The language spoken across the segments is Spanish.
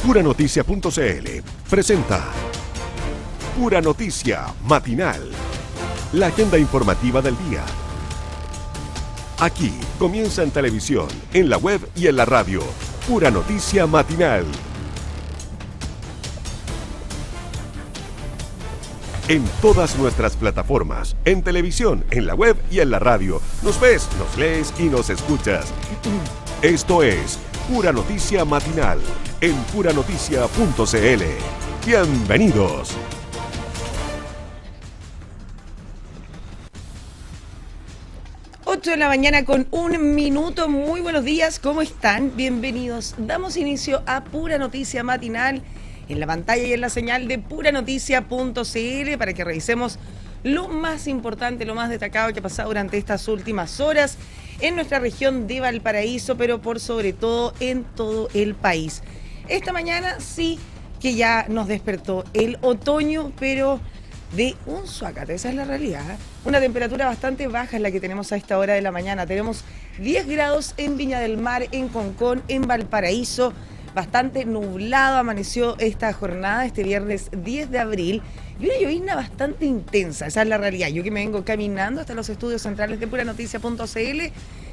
Puranoticia.cl presenta Pura Noticia Matinal, la agenda informativa del día. Aquí comienza en televisión, en la web y en la radio. Pura Noticia Matinal. En todas nuestras plataformas, en televisión, en la web y en la radio. Nos ves, nos lees y nos escuchas. Esto es Pura Noticia Matinal en puranoticia.cl. Bienvenidos. De la mañana con 1 minuto. Muy buenos días, ¿cómo están? Bienvenidos. Damos inicio a Pura Noticia Matinal en la pantalla y en la señal de puranoticia.cl para que revisemos lo más importante, lo más destacado que ha pasado durante estas últimas horas en nuestra región de Valparaíso, pero por sobre todo en todo el país. Esta mañana sí que ya nos despertó el otoño, pero de un suacate, esa es la realidad. Una temperatura bastante baja es la que tenemos a esta hora de la mañana. Tenemos 10 grados en Viña del Mar, en Concón, en Valparaíso. Bastante nublado amaneció esta jornada, este viernes 10 de abril. Y una llovizna bastante intensa, esa es la realidad. Yo que me vengo caminando hasta los estudios centrales de puranoticia.cl,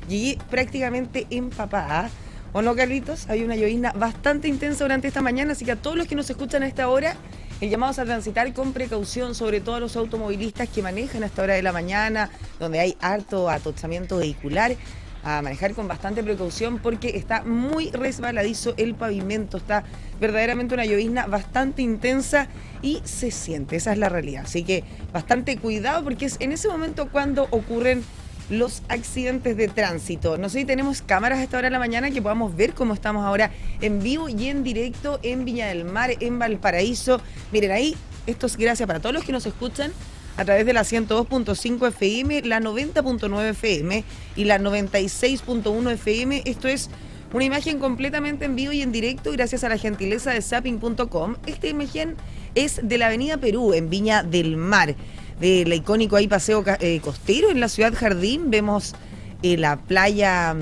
llegué prácticamente empapada. ¿O no, Carlitos? Hay una llovizna bastante intensa durante esta mañana, así que a todos los que nos escuchan a esta hora, el llamado es a transitar con precaución, sobre todo a los automovilistas que manejan a esta hora de la mañana, donde hay harto atochamiento vehicular, a manejar con bastante precaución porque está muy resbaladizo el pavimento, está verdaderamente una llovizna bastante intensa y se siente, esa es la realidad. Así que bastante cuidado porque es en ese momento cuando ocurren los accidentes de tránsito. No sé si tenemos cámaras a esta hora de la mañana que podamos ver cómo estamos ahora en vivo y en directo en Viña del Mar, en Valparaíso. Miren ahí, esto es gracias para todos los que nos escuchan a través de la 102.5 FM, la 90.9 FM y la 96.1 FM. Esto es una imagen completamente en vivo y en directo gracias a la gentileza de zapping.com. Esta imagen es de la Avenida Perú en Viña del Mar, del icónico ahí paseo costero en la ciudad Jardín. Vemos la playa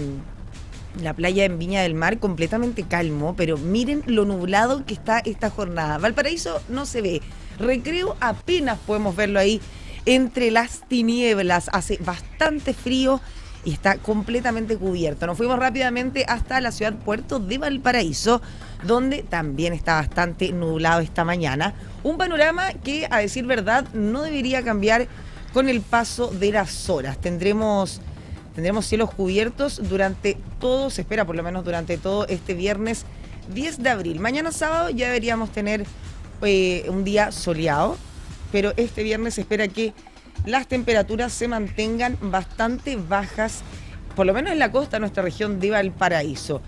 en Viña del Mar completamente calmo, pero miren lo nublado que está esta jornada. Valparaíso no se ve, Recreo apenas podemos verlo ahí entre las tinieblas, hace bastante frío y está completamente cubierto. Nos fuimos rápidamente hasta la ciudad puerto de Valparaíso, donde también está bastante nublado esta mañana. Un panorama que, a decir verdad, no debería cambiar con el paso de las horas. Tendremos cielos cubiertos durante todo, se espera por lo menos durante todo este viernes 10 de abril. Mañana sábado ya deberíamos tener un día soleado, pero este viernes se espera que las temperaturas se mantengan bastante bajas, por lo menos en la costa de nuestra región de Valparaíso.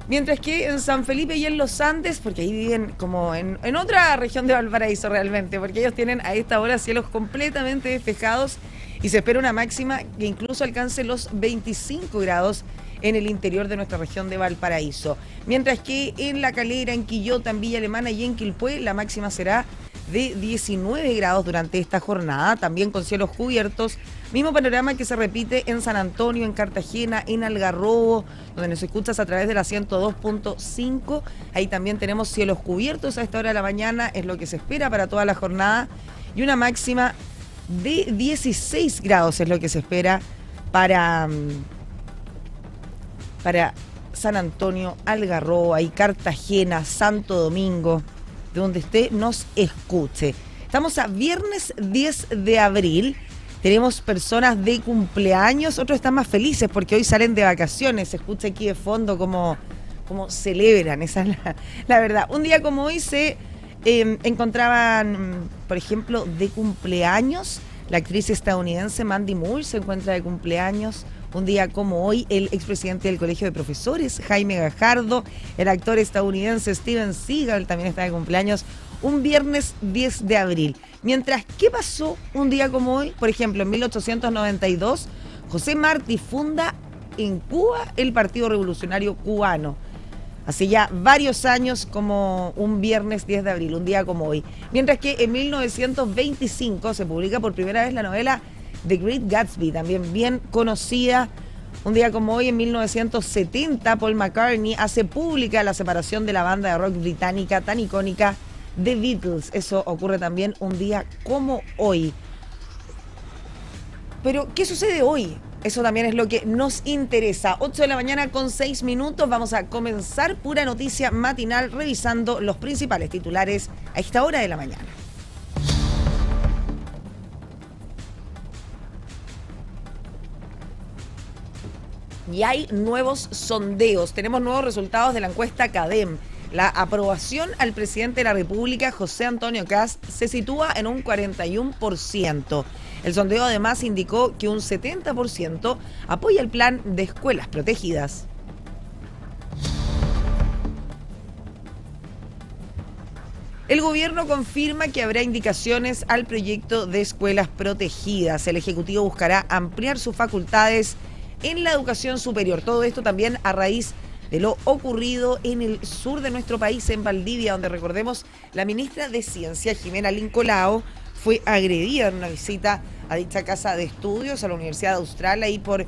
Mientras que en San Felipe y en los Andes, porque ahí viven como en otra región de Valparaíso realmente, porque ellos tienen a esta hora cielos completamente despejados y se espera una máxima que incluso alcance los 25 grados en el interior de nuestra región de Valparaíso. Mientras que en La Calera, en Quillota, en Villa Alemana y en Quilpué, la máxima será de 19 grados durante esta jornada, también con cielos cubiertos. Mismo panorama que se repite en San Antonio, en Cartagena, en Algarrobo, donde nos escuchas a través de la 102.5. Ahí también tenemos cielos cubiertos a esta hora de la mañana, es lo que se espera para toda la jornada. Y una máxima de 16 grados es lo que se espera para San Antonio, Algarrobo, ahí Cartagena, Santo Domingo, de donde usted nos escuche. Estamos a viernes 10 de abril. Tenemos personas de cumpleaños, otros están más felices porque hoy salen de vacaciones. Se escucha aquí de fondo cómo celebran, esa es la verdad. Un día como hoy se encontraban, por ejemplo, de cumpleaños. La actriz estadounidense Mandy Moore se encuentra de cumpleaños. Un día como hoy, el expresidente del Colegio de Profesores, Jaime Gajardo, el actor estadounidense Steven Seagal también está de cumpleaños. Un viernes 10 de abril. Mientras, ¿qué pasó un día como hoy? Por ejemplo, en 1892, José Martí funda en Cuba el Partido Revolucionario Cubano. Hace ya varios años, como un viernes 10 de abril, un día como hoy. Mientras que en 1925 se publica por primera vez la novela The Great Gatsby, también bien conocida Un día como hoy, en 1970, Paul McCartney hace pública la separación de la banda de rock británica tan icónica The Beatles. Eso ocurre también un día como hoy. Pero, ¿qué sucede hoy? Eso también es lo que nos interesa. 8 de la mañana con 6 minutos. Vamos a comenzar Pura Noticia Matinal revisando los principales titulares a esta hora de la mañana. Y hay nuevos sondeos. Tenemos nuevos resultados de la encuesta CADEM. La aprobación al presidente de la República, José Antonio Kast, se sitúa en un 41%. El sondeo además indicó que un 70% apoya el plan de escuelas protegidas. El gobierno confirma que habrá indicaciones al proyecto de escuelas protegidas. El Ejecutivo buscará ampliar sus facultades en la educación superior. Todo esto también a raíz de lo ocurrido en el sur de nuestro país, en Valdivia, donde, recordemos, la ministra de Ciencia, Jimena Lincolao, fue agredida en una visita a dicha casa de estudios, a la Universidad Austral, ahí por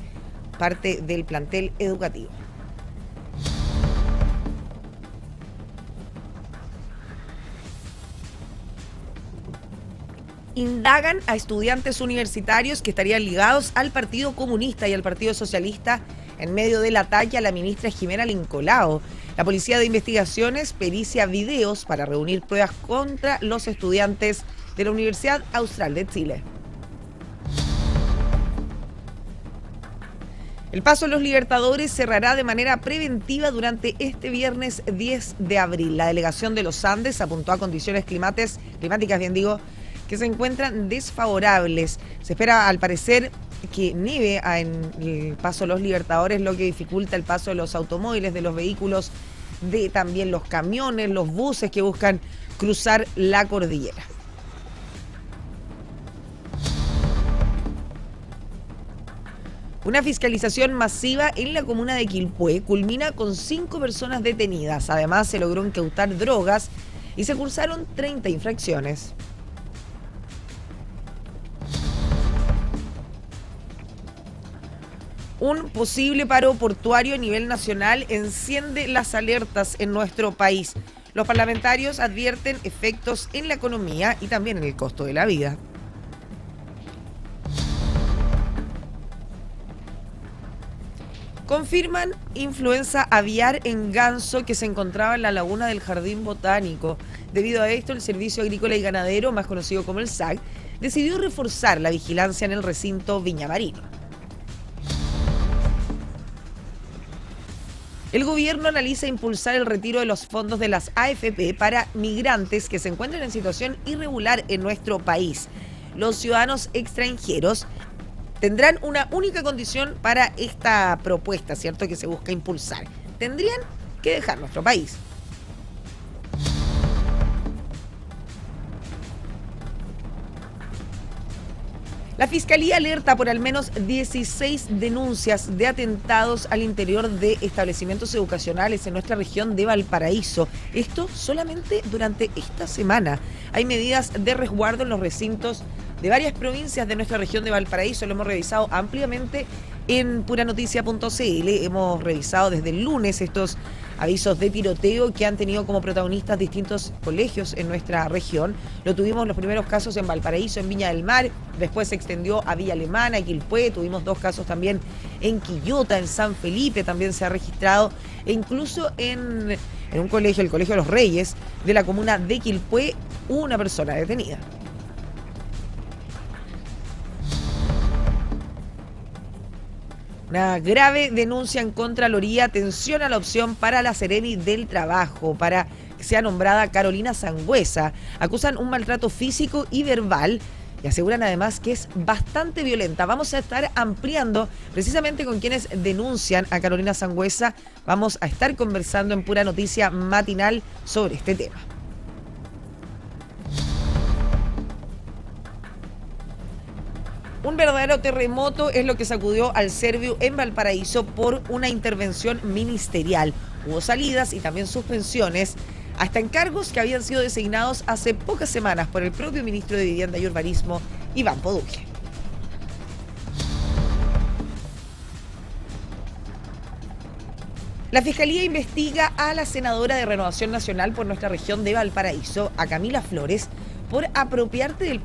parte del plantel educativo. Indagan a estudiantes universitarios que estarían ligados al Partido Comunista y al Partido Socialista en medio del ataque a la ministra Jimena Lincolao. La Policía de Investigaciones pericia videos para reunir pruebas contra los estudiantes de la Universidad Austral de Chile. El Paso de los Libertadores cerrará de manera preventiva durante este viernes 10 de abril. La delegación de los Andes apuntó a condiciones climáticas, que se encuentran desfavorables. Se espera, al parecer, que nieve en el Paso de los Libertadores, lo que dificulta el paso de los automóviles, de los vehículos, de también los camiones, los buses que buscan cruzar la cordillera. Una fiscalización masiva en la comuna de Quilpué culmina con 5 personas detenidas. Además, se logró incautar drogas y se cursaron 30 infracciones. Un posible paro portuario a nivel nacional enciende las alertas en nuestro país. Los parlamentarios advierten efectos en la economía y también en el costo de la vida. Confirman influenza aviar en ganso que se encontraba en la laguna del Jardín Botánico. Debido a esto, el Servicio Agrícola y Ganadero, más conocido como el SAG, decidió reforzar la vigilancia en el recinto Viña Marino. El gobierno analiza impulsar el retiro de los fondos de las AFP para migrantes que se encuentran en situación irregular en nuestro país. Los ciudadanos extranjeros tendrán una única condición para esta propuesta, ¿cierto?, que se busca impulsar. Tendrían que dejar nuestro país. La Fiscalía alerta por al menos 16 denuncias de atentados al interior de establecimientos educacionales en nuestra región de Valparaíso. Esto solamente durante esta semana. Hay medidas de resguardo en los recintos de varias provincias de nuestra región de Valparaíso. Lo hemos revisado ampliamente en puranoticia.cl. Hemos revisado desde el lunes estos avisos de tiroteo que han tenido como protagonistas distintos colegios en nuestra región. Lo tuvimos los primeros casos en Valparaíso, en Viña del Mar, después se extendió a Villa Alemana, a Quilpué, tuvimos 2 casos también en Quillota, en San Felipe también se ha registrado, e incluso en un colegio, el Colegio de los Reyes, de la comuna de Quilpué, hubo una persona detenida. Una grave denuncia en Contraloría, atención a la opción para la Seremi del Trabajo, para que sea nombrada Carolina Sangüesa. Acusan un maltrato físico y verbal y aseguran además que es bastante violenta. Vamos a estar ampliando precisamente con quienes denuncian a Carolina Sangüesa. Vamos a estar conversando en Pura Noticia Matinal sobre este tema. Un verdadero terremoto es lo que sacudió al Serviu en Valparaíso por una intervención ministerial. Hubo salidas y también suspensiones, hasta encargos que habían sido designados hace pocas semanas por el propio ministro de Vivienda y Urbanismo, Iván Poduque. La Fiscalía investiga a la senadora de Renovación Nacional por nuestra región de Valparaíso, a Camila Flores, por apropiarte de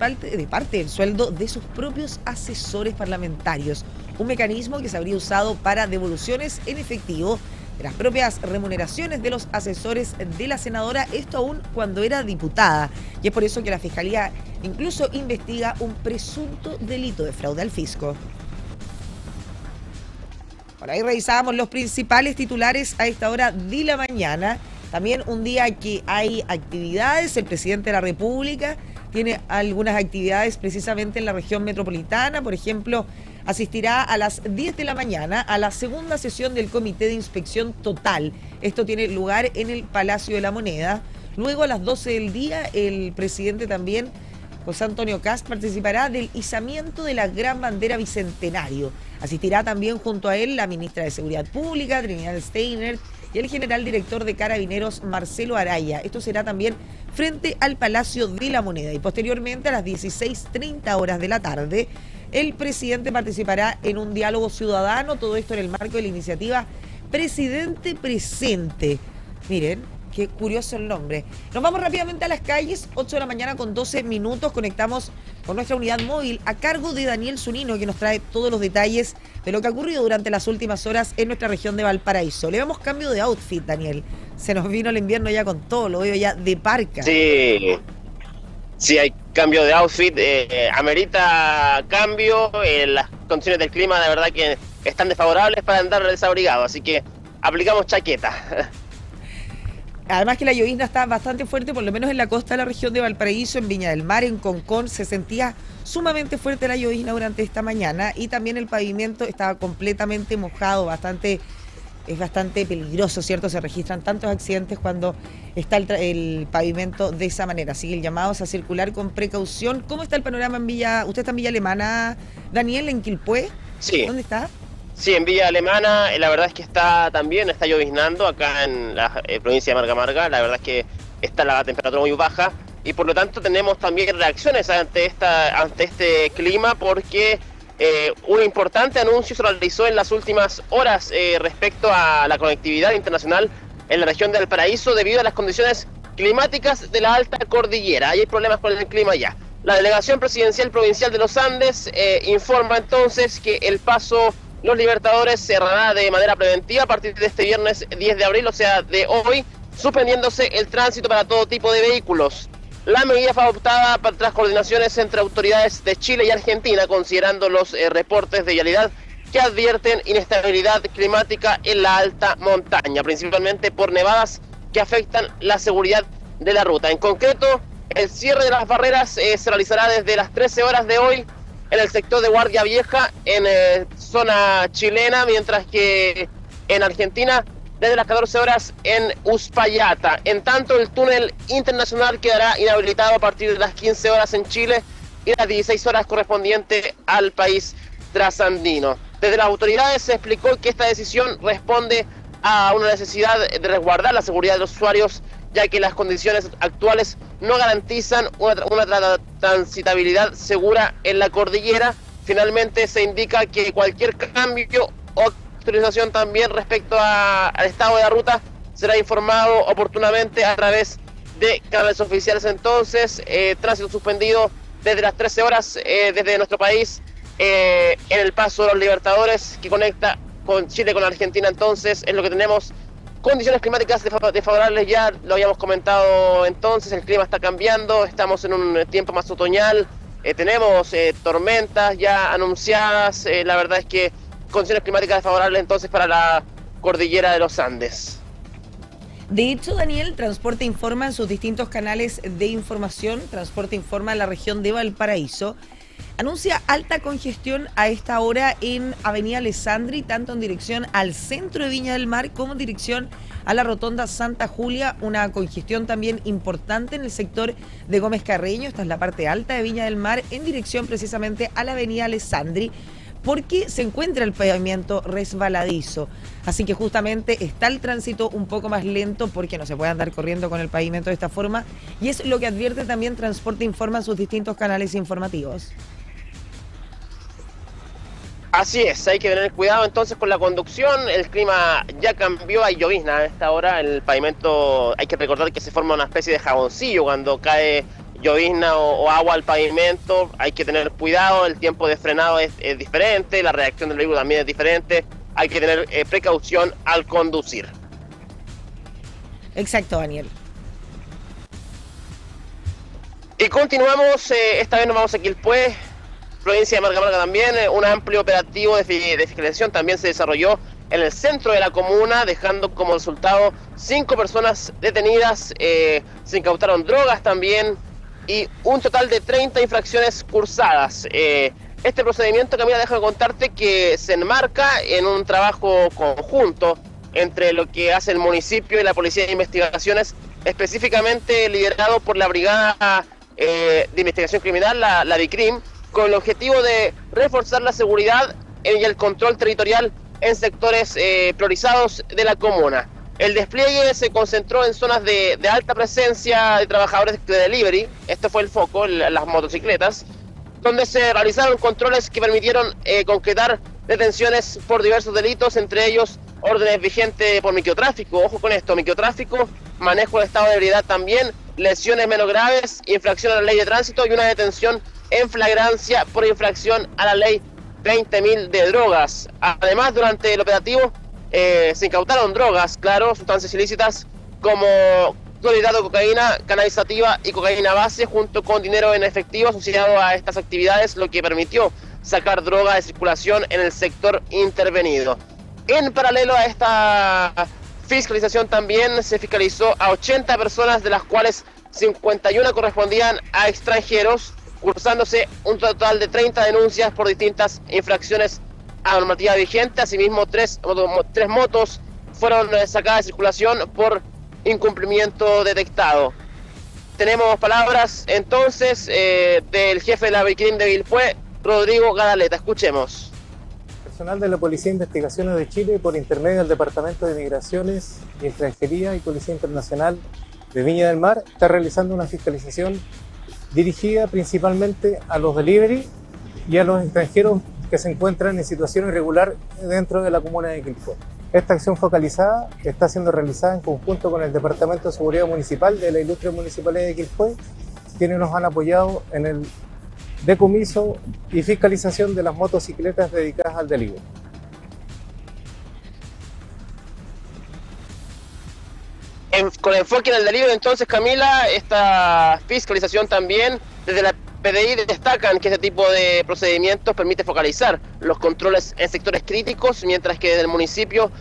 parte del sueldo de sus propios asesores parlamentarios, un mecanismo que se habría usado para devoluciones en efectivo de las propias remuneraciones de los asesores de la senadora, esto aún cuando era diputada. Y es por eso que la Fiscalía incluso investiga un presunto delito de fraude al fisco. Por ahí revisábamos los principales titulares a esta hora de la mañana. También un día que hay actividades, el presidente de la República tiene algunas actividades precisamente en la región metropolitana. Por ejemplo, asistirá a las 10 de la mañana a la segunda sesión del Comité de Inspección Total. Esto tiene lugar en el Palacio de la Moneda. Luego a las 12 del día el presidente también, José Antonio Kast, participará del izamiento de la Gran Bandera Bicentenario. Asistirá también junto a él la ministra de Seguridad Pública, Trinidad Steiner, y el general director de Carabineros, Marcelo Araya. Esto será también frente al Palacio de la Moneda. Y posteriormente, a las 16:30 horas de la tarde, el presidente participará en un diálogo ciudadano, todo esto en el marco de la iniciativa Presidente Presente. Miren, qué curioso el nombre. Nos vamos rápidamente a las calles, 8 de la mañana con 12 minutos. Conectamos con nuestra unidad móvil a cargo de Daniel Zunino, que nos trae todos los detalles de lo que ha ocurrido durante las últimas horas en nuestra región de Valparaíso. Le damos cambio de outfit, Daniel. Se nos vino el invierno ya con todo, lo veo ya de parca. Sí, hay cambio de outfit, amerita cambio, las condiciones del clima de verdad que están desfavorables para andar desabrigado, así que aplicamos chaqueta. Además que la llovizna está bastante fuerte, por lo menos en la costa de la región de Valparaíso, en Viña del Mar, en Concón, se sentía sumamente fuerte la llovizna durante esta mañana y también el pavimento estaba completamente mojado, es bastante peligroso, ¿cierto? Se registran tantos accidentes cuando está el pavimento de esa manera, así que el llamado es a circular con precaución. ¿Cómo está el panorama en Villa? ¿Usted está en Villa Alemana, Daniel, en Quilpué? Sí. ¿Dónde está? Sí, en Villa Alemana, la verdad es que está lloviznando acá en la provincia de Marga Marga, la verdad es que está la temperatura muy baja y por lo tanto tenemos también reacciones ante este clima porque un importante anuncio se realizó en las últimas horas respecto a la conectividad internacional en la región de Valparaíso debido a las condiciones climáticas de la alta cordillera. Hay problemas con el clima ya. La Delegación Presidencial Provincial de los Andes informa entonces que el paso Los Libertadores cerrará de manera preventiva a partir de este viernes 10 de abril, o sea, de hoy, suspendiéndose el tránsito para todo tipo de vehículos. La medida fue adoptada tras coordinaciones entre autoridades de Chile y Argentina, considerando los reportes de vialidad que advierten inestabilidad climática en la alta montaña, principalmente por nevadas que afectan la seguridad de la ruta. En concreto, el cierre de las barreras se realizará desde las 13 horas de hoy en el sector de Guardia Vieja, en zona chilena, mientras que en Argentina desde las 14 horas en Uspallata. En tanto, el túnel internacional quedará inhabilitado a partir de las 15 horas en Chile y las 16 horas correspondiente al país trasandino. Desde las autoridades se explicó que esta decisión responde a una necesidad de resguardar la seguridad de los usuarios, ya que las condiciones actuales no garantizan una transitabilidad segura en la cordillera. Finalmente se indica que cualquier cambio o actualización también respecto al estado de la ruta será informado oportunamente a través de canales oficiales. Entonces, tránsito suspendido desde las 13 horas desde nuestro país en el paso de los Libertadores que conecta con Chile con Argentina. Entonces es lo que tenemos. Condiciones climáticas desfavorables, ya lo habíamos comentado. Entonces el clima está cambiando, estamos en un tiempo más otoñal, tenemos tormentas ya anunciadas. La verdad es que condiciones climáticas desfavorables entonces para la cordillera de los Andes. De hecho, Daniel, Transporte Informa en sus distintos canales de información, Transporte Informa en la región de Valparaíso, anuncia alta congestión a esta hora en Avenida Alessandri, tanto en dirección al centro de Viña del Mar como en dirección a la rotonda Santa Julia. Una congestión también importante en el sector de Gómez Carreño, esta es la parte alta de Viña del Mar, en dirección precisamente a la Avenida Alessandri, porque se encuentra el pavimento resbaladizo. Así que justamente está el tránsito un poco más lento porque no se puede andar corriendo con el pavimento de esta forma. Y es lo que advierte también Transporte Informa en sus distintos canales informativos. Así es, hay que tener cuidado entonces con la conducción. El clima ya cambió, hay llovizna a esta hora. El pavimento, hay que recordar que se forma una especie de jaboncillo cuando cae llovizna o agua al pavimento. Hay que tener cuidado, el tiempo de frenado es diferente, la reacción del vehículo también es diferente. Hay que tener precaución al conducir. Exacto, Daniel. Y continuamos, esta vez nos vamos a Quilpué, provincia de Marga también. Un amplio operativo de fiscalización también se desarrolló en el centro de la comuna, dejando como resultado 5 personas detenidas. Se incautaron drogas también y un total de 30 infracciones cursadas. Este procedimiento, Camila, déjame contarte que se enmarca en un trabajo conjunto entre lo que hace el municipio y la Policía de Investigaciones, específicamente liderado por la Brigada de Investigación Criminal, la BICRIM, con el objetivo de reforzar la seguridad y el control territorial en sectores priorizados de la comuna. El despliegue se concentró en zonas de alta presencia de trabajadores de delivery, este fue el foco, las motocicletas, donde se realizaron controles que permitieron concretar detenciones por diversos delitos, entre ellos órdenes vigentes por microtráfico, ojo con esto, microtráfico, manejo de estado de ebriedad también, lesiones menos graves, infracción a la ley de tránsito y una detención en flagrancia por infracción a la ley 20.000 de drogas. Además, durante el operativo se incautaron drogas, claro, sustancias ilícitas como clorhidrato de cocaína, cannabis sativa y cocaína base, junto con dinero en efectivo asociado a estas actividades, lo que permitió sacar droga de circulación en el sector intervenido. En paralelo a esta fiscalización también se fiscalizó a 80 personas, de las cuales 51 correspondían a extranjeros, cursándose un total de 30 denuncias por distintas infracciones a normativa vigente. Asimismo, tres motos fueron sacadas de circulación por incumplimiento detectado. Tenemos palabras entonces del jefe de la BICRIM de Quilpué, Rodrigo Gadaleta. Escuchemos. Personal de la Policía de Investigaciones de Chile, por intermedio del Departamento de Migraciones y Extranjería y Policía Internacional de Viña del Mar, está realizando una fiscalización dirigida principalmente a los delivery y a los extranjeros que se encuentran en situación irregular dentro de la comuna de Quilpué. Esta acción focalizada está siendo realizada en conjunto con el Departamento de Seguridad Municipal de la Ilustre Municipalidad de Quilpué, quienes nos han apoyado en el decomiso y fiscalización de las motocicletas dedicadas al delivery. Con enfoque en el delivery, entonces, Camila, esta fiscalización también desde la PDI destacan que este tipo de procedimientos permite focalizar los controles en sectores críticos, mientras que desde el municipio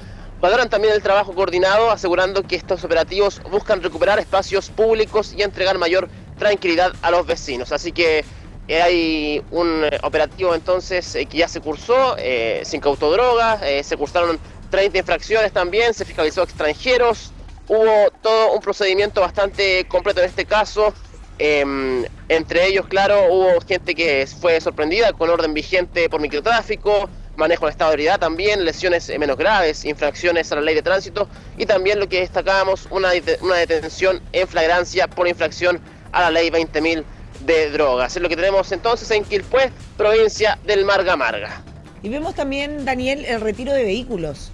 valoran también el trabajo coordinado, asegurando que estos operativos buscan recuperar espacios públicos y entregar mayor tranquilidad a los vecinos. Así que hay un operativo entonces que ya se cursó, se incautó drogas, se cursaron 30 infracciones también, se fiscalizó a extranjeros, hubo todo un procedimiento bastante completo en este caso. Entre ellos, claro, hubo gente que fue sorprendida con orden vigente por microtráfico, manejo de estado de ebriedad también, lesiones menos graves, infracciones a la ley de tránsito y también lo que destacábamos, una detención en flagrancia por infracción a la ley 20.000 de drogas. Es lo que tenemos entonces en Quilpué, provincia del Marga. Y vemos también, Daniel, el retiro de vehículos.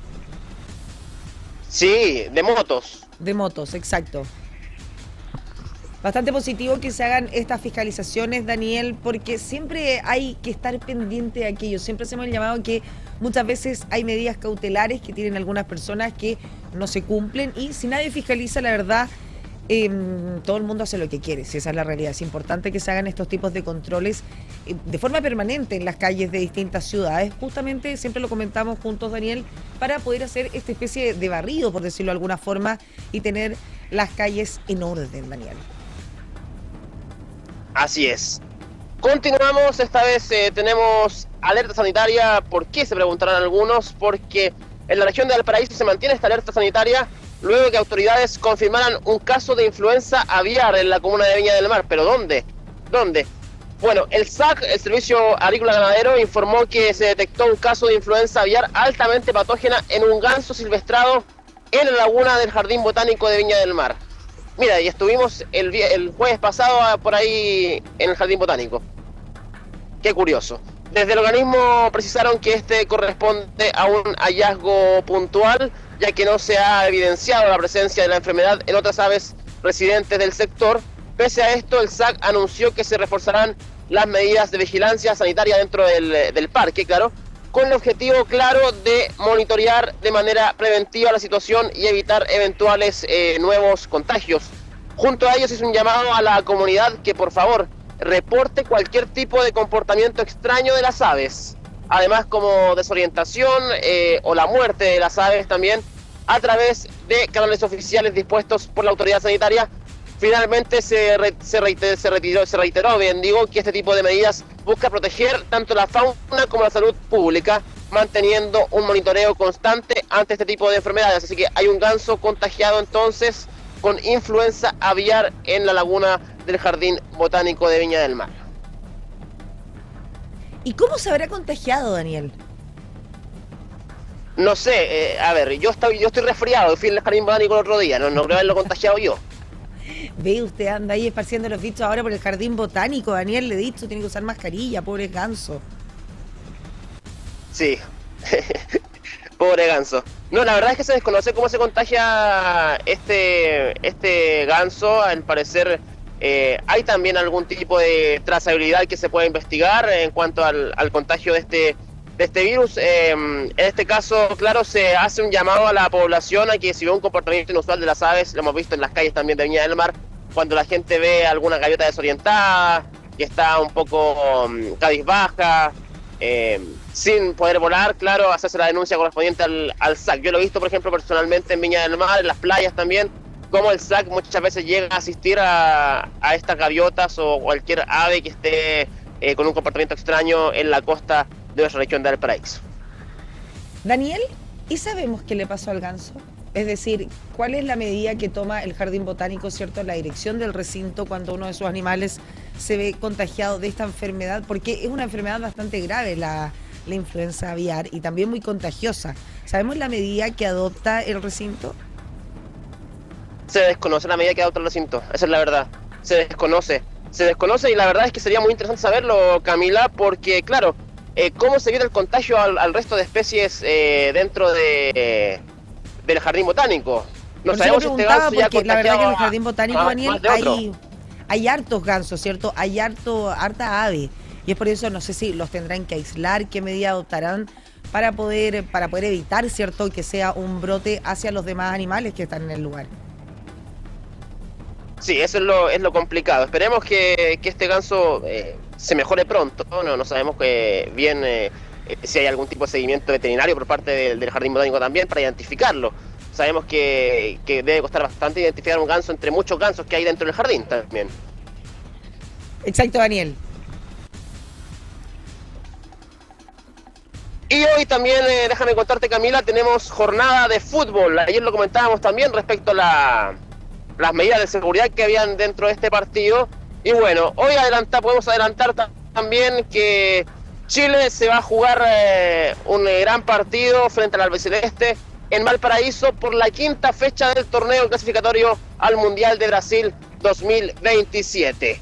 Sí, de motos. De motos, exacto. Bastante positivo que se hagan estas fiscalizaciones, Daniel, porque siempre hay que estar pendiente de aquello. Siempre hacemos el llamado que muchas veces hay medidas cautelares que tienen algunas personas que no se cumplen y si nadie fiscaliza, la verdad, todo el mundo hace lo que quiere, si esa es la realidad. Es importante que se hagan estos tipos de controles de forma permanente en las calles de distintas ciudades. Justamente, siempre lo comentamos juntos, Daniel, para poder hacer esta especie de barrido, por decirlo de alguna forma, y tener las calles en orden, Daniel. Así es. Continuamos, esta vez tenemos alerta sanitaria. ¿Por qué? Se preguntarán algunos. Porque en la región de Valparaíso se mantiene esta alerta sanitaria luego de que autoridades confirmaran un caso de influenza aviar en la comuna de Viña del Mar. ¿Pero dónde? Bueno, el SAC, el Servicio Agrícola Ganadero, informó que se detectó un caso de influenza aviar altamente patógena en un ganso silvestrado en la laguna del Jardín Botánico de Viña del Mar. Mira, y estuvimos el jueves pasado por ahí en el Jardín Botánico. Qué curioso. Desde el organismo precisaron que este corresponde a un hallazgo puntual, ya que no se ha evidenciado la presencia de la enfermedad en otras aves residentes del sector. Pese a esto, el SAC anunció que se reforzarán las medidas de vigilancia sanitaria dentro del parque, claro, con el objetivo claro de monitorear de manera preventiva la situación y evitar eventuales nuevos contagios. Junto a ellos hizo un llamado a la comunidad que por favor reporte cualquier tipo de comportamiento extraño de las aves, además como desorientación o la muerte de las aves también, a través de canales oficiales dispuestos por la autoridad sanitaria. Finalmente se reiteró, que este tipo de medidas busca proteger tanto la fauna como la salud pública, manteniendo un monitoreo constante ante este tipo de enfermedades. Así que hay un ganso contagiado entonces con influenza aviar en la laguna del Jardín Botánico de Viña del Mar. ¿Y cómo se habrá contagiado, Daniel? No sé, a ver, yo estoy resfriado, fui al Jardín Botánico el otro día, no creo haberlo contagiado yo. Ve, usted anda ahí esparciendo los bichos ahora por el Jardín Botánico, Daniel, le he dicho, tiene que usar mascarilla, pobre ganso. Sí, pobre ganso. No, la verdad es que se desconoce cómo se contagia este ganso. Al parecer hay también algún tipo de trazabilidad que se puede investigar en cuanto al contagio de este virus. En este caso, claro, se hace un llamado a la población a que si ve un comportamiento inusual de las aves, lo hemos visto en las calles también de Viña del Mar, cuando la gente ve alguna gaviota desorientada, que está un poco cabizbaja, sin poder volar, claro, hacerse la denuncia correspondiente al SAC. Yo lo he visto, por ejemplo, personalmente en Viña del Mar, en las playas también, como el SAC muchas veces llega a asistir a estas gaviotas o cualquier ave que esté con un comportamiento extraño en la costa de nuestra región de Valparaíso. Daniel, ¿y sabemos qué le pasó al ganso? Es decir, ¿cuál es la medida que toma el Jardín Botánico, cierto, la dirección del recinto cuando uno de sus animales se ve contagiado de esta enfermedad? Porque es una enfermedad bastante grave, la influenza aviar, y también muy contagiosa. ¿Sabemos la medida que adopta el recinto? Se desconoce la medida que adopta el recinto, esa es la verdad. Se desconoce y la verdad es que sería muy interesante saberlo, Camila, porque claro, cómo se evita el contagio al resto de especies dentro del Jardín Botánico. No sabemos si este ganso ya porque la verdad que en el Jardín Botánico, Daniel, hay hay hartos gansos, ¿cierto? Hay harta ave. Y es por eso, no sé si los tendrán que aislar, qué medida adoptarán para poder evitar, ¿cierto?, que sea un brote hacia los demás animales que están en el lugar. Sí, eso es lo complicado. Esperemos que este ganso se mejore pronto. No sabemos bien si hay algún tipo de seguimiento veterinario por parte del Jardín Botánico también para identificarlo. Sabemos que debe costar bastante identificar un ganso entre muchos gansos que hay dentro del jardín también. Exacto, Daniel. Y hoy también, déjame contarte, Camila, tenemos jornada de fútbol. Ayer lo comentábamos también respecto a las medidas de seguridad que habían dentro de este partido. Y bueno, hoy podemos adelantar también que Chile se va a jugar un gran partido frente al albiceleste en Valparaíso por la quinta fecha del torneo clasificatorio al Mundial de Brasil 2027.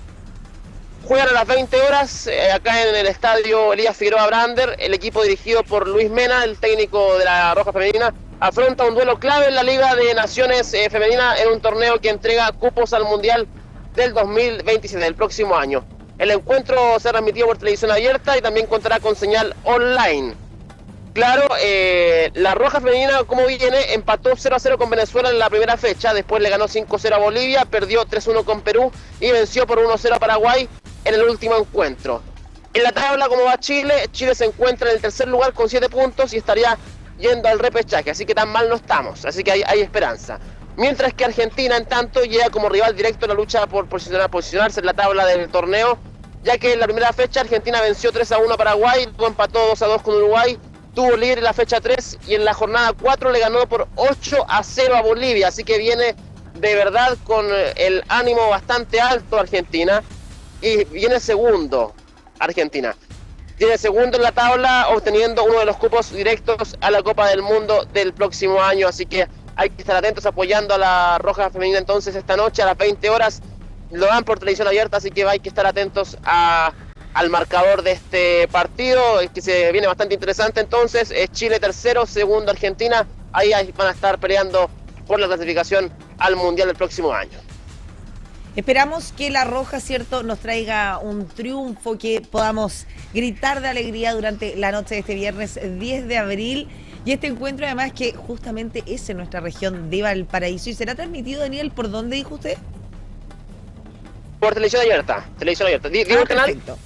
Juegan a las 20 horas acá en el estadio Elías Figueroa Brander. El equipo dirigido por Luis Mena, el técnico de la Roja Femenina, afronta un duelo clave en la Liga de Naciones Femenina en un torneo que entrega cupos al Mundial del 2027, del próximo año. El encuentro se transmitió por televisión abierta y también contará con señal online. Claro, la Roja Femenina, como viene, empató 0-0 con Venezuela en la primera fecha, después le ganó 5-0 a Bolivia, perdió 3-1 con Perú y venció por 1-0 a Paraguay en el último encuentro. En la tabla, como va Chile se encuentra en el tercer lugar con 7 puntos y estaría yendo al repechaje, así que tan mal no estamos, así que hay esperanza. Mientras que Argentina, en tanto, llega como rival directo en la lucha por posicionarse en la tabla del torneo, ya que en la primera fecha Argentina venció 3-1 a Paraguay, luego empató 2-2 con Uruguay, tuvo líder en la fecha 3 y en la jornada 4 le ganó por 8-0 a Bolivia, así que viene de verdad con el ánimo bastante alto Argentina y viene segundo Argentina. Tiene segundo en la tabla, obteniendo uno de los cupos directos a la Copa del Mundo del próximo año, así que hay que estar atentos apoyando a la Roja Femenina entonces esta noche a las 20 horas. Lo dan por televisión abierta, así que hay que estar atentos a al marcador de este partido, que se viene bastante interesante. Entonces es Chile tercero, segundo Argentina. Ahí van a estar peleando por la clasificación al Mundial del próximo año. Esperamos que la Roja, ¿cierto?, nos traiga un triunfo, que podamos gritar de alegría durante la noche de este viernes 10 de abril. Y este encuentro, además, que justamente es en nuestra región de Valparaíso. ¿Y será transmitido, Daniel, por dónde dijo usted? Por televisión abierta. ¿Digo el canal? Perfecto.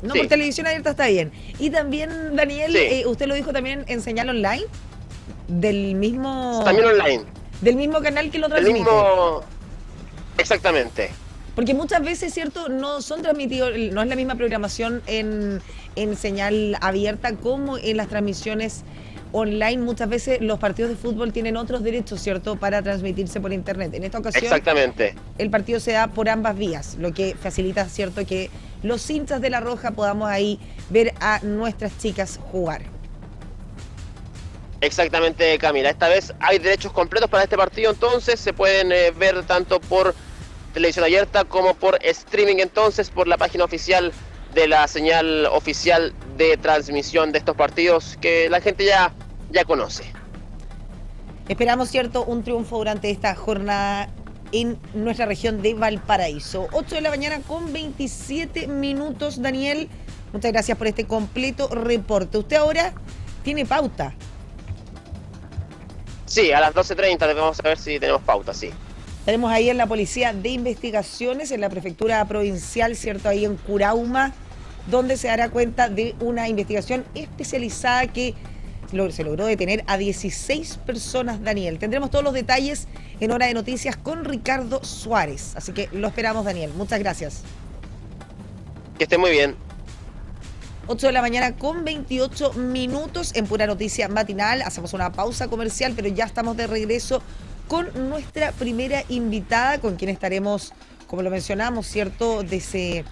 No, Sí. Por televisión abierta está bien. Y también, Daniel, Sí. usted lo dijo también en señal online, del mismo... También online. Del mismo canal que lo El transmite. mismo... Exactamente. Porque muchas veces, ¿cierto?, no son transmitidos, no es la misma programación en señal abierta como en las transmisiones online. Muchas veces los partidos de fútbol tienen otros derechos, ¿cierto?, para transmitirse por internet. En esta ocasión, Exactamente. el partido se da por ambas vías, lo que facilita, ¿cierto?, que los hinchas de la Roja podamos ahí ver a nuestras chicas jugar. Exactamente, Camila. Esta vez hay derechos completos para este partido, entonces se pueden ver tanto por televisión abierta como por streaming, entonces por la página oficial de la señal oficial de transmisión de estos partidos que la gente ya conoce. Esperamos, ¿cierto?, un triunfo durante esta jornada en nuestra región de Valparaíso. 8 de la mañana con 27 minutos, Daniel. Muchas gracias por este completo reporte. Usted ahora tiene pauta. Sí, a las 12:30 debemos saber si tenemos pauta, sí. Tenemos ahí en la Policía de Investigaciones, en la Prefectura Provincial, ¿cierto?, ahí en Curauma, donde se dará cuenta de una investigación especializada que se logró detener a 16 personas, Daniel. Tendremos todos los detalles en Hora de Noticias con Ricardo Suárez. Así que lo esperamos, Daniel. Muchas gracias. Que esté muy bien. 8 de la mañana con 28 minutos en Pura Noticia Matinal. Hacemos una pausa comercial, pero ya estamos de regreso con nuestra primera invitada, con quien estaremos, como lo mencionamos, ¿cierto?, desde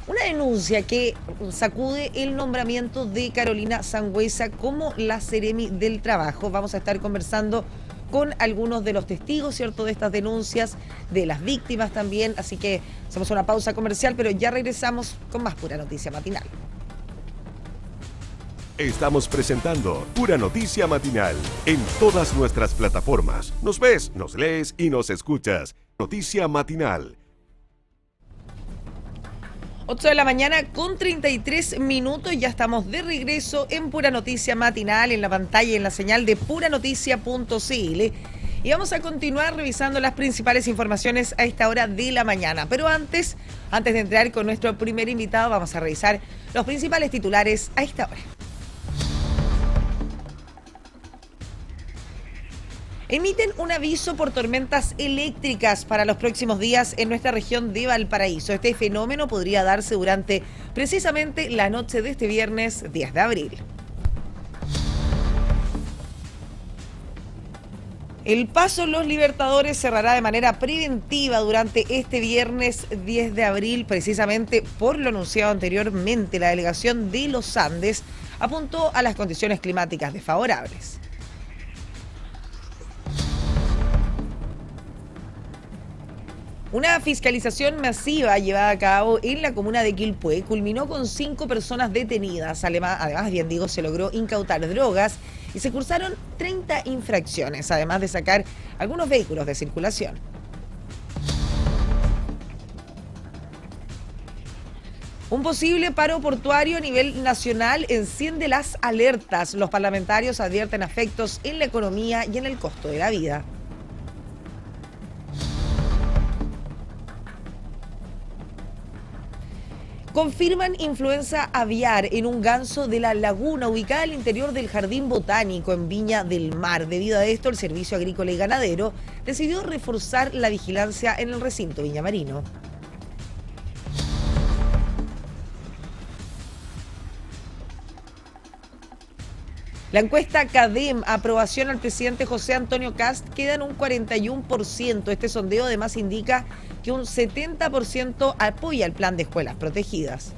una denuncia que sacude el nombramiento de Carolina Sangüesa como la Seremi del Trabajo. Vamos a estar conversando con algunos de los testigos, ¿cierto?, de estas denuncias, de las víctimas también. Así que hacemos una pausa comercial, pero ya regresamos con más Pura Noticia Matinal. Estamos presentando Pura Noticia Matinal en todas nuestras plataformas. Nos ves, nos lees y nos escuchas. Noticia Matinal. 8 de la mañana con 33 minutos, ya estamos de regreso en Pura Noticia Matinal, en la pantalla y en la señal de puranoticia.cl. Y vamos a continuar revisando las principales informaciones a esta hora de la mañana. Pero antes de entrar con nuestro primer invitado, vamos a revisar los principales titulares a esta hora. Emiten un aviso por tormentas eléctricas para los próximos días en nuestra región de Valparaíso. Este fenómeno podría darse durante precisamente la noche de este viernes 10 de abril. El Paso Los Libertadores cerrará de manera preventiva durante este viernes 10 de abril, precisamente por lo anunciado anteriormente. La delegación de los Andes apuntó a las condiciones climáticas desfavorables. Una fiscalización masiva llevada a cabo en la comuna de Quilpué culminó con 5 personas detenidas. Además, bien digo, se logró incautar drogas y se cursaron 30 infracciones, además de sacar algunos vehículos de circulación. Un posible paro portuario a nivel nacional enciende las alertas. Los parlamentarios advierten efectos en la economía y en el costo de la vida. Confirman influenza aviar en un ganso de la laguna ubicada al interior del Jardín Botánico en Viña del Mar. Debido a esto, el Servicio Agrícola y Ganadero decidió reforzar la vigilancia en el recinto viñamarino. La encuesta CADEM, aprobación al presidente José Antonio Kast, queda en un 41%. Este sondeo además indica que un 70% apoya el plan de escuelas protegidas.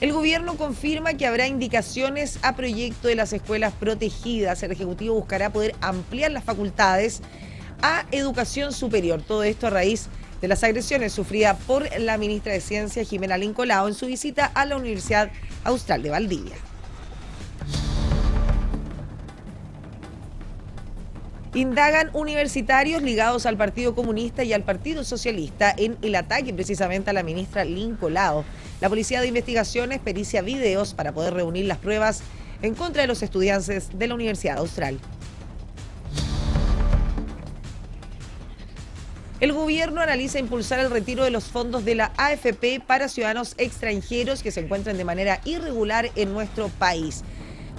El gobierno confirma que habrá indicaciones a proyecto de las escuelas protegidas. El Ejecutivo buscará poder ampliar las facultades a educación superior. Todo esto a raíz de las agresiones sufridas por la ministra de Ciencia, Jimena Lincolao, en su visita a la Universidad Austral de Valdivia. Indagan universitarios ligados al Partido Comunista y al Partido Socialista en el ataque precisamente a la ministra Lincolao. La Policía de Investigaciones pericia videos para poder reunir las pruebas en contra de los estudiantes de la Universidad Austral. El gobierno analiza impulsar el retiro de los fondos de la AFP para ciudadanos extranjeros que se encuentren de manera irregular en nuestro país.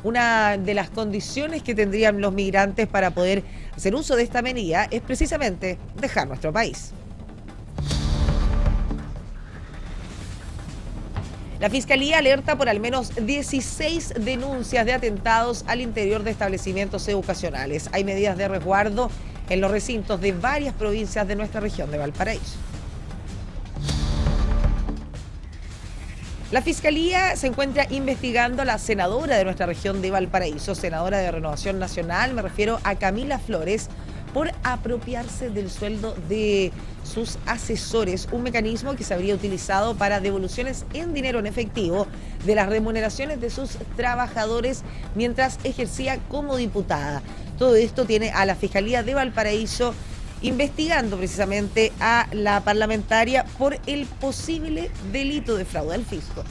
Una de las condiciones que tendrían los migrantes para poder hacer uso de esta medida es precisamente dejar nuestro país. La Fiscalía alerta por al menos 16 denuncias de atentados al interior de establecimientos educacionales. Hay medidas de resguardo en los recintos de varias provincias de nuestra región de Valparaíso. La Fiscalía se encuentra investigando a la senadora de nuestra región de Valparaíso, senadora de Renovación Nacional, me refiero a Camila Flores, por apropiarse del sueldo de sus asesores, un mecanismo que se habría utilizado para devoluciones en dinero en efectivo de las remuneraciones de sus trabajadores mientras ejercía como diputada. Todo esto tiene a la Fiscalía de Valparaíso investigando precisamente a la parlamentaria por el posible delito de fraude al fisco.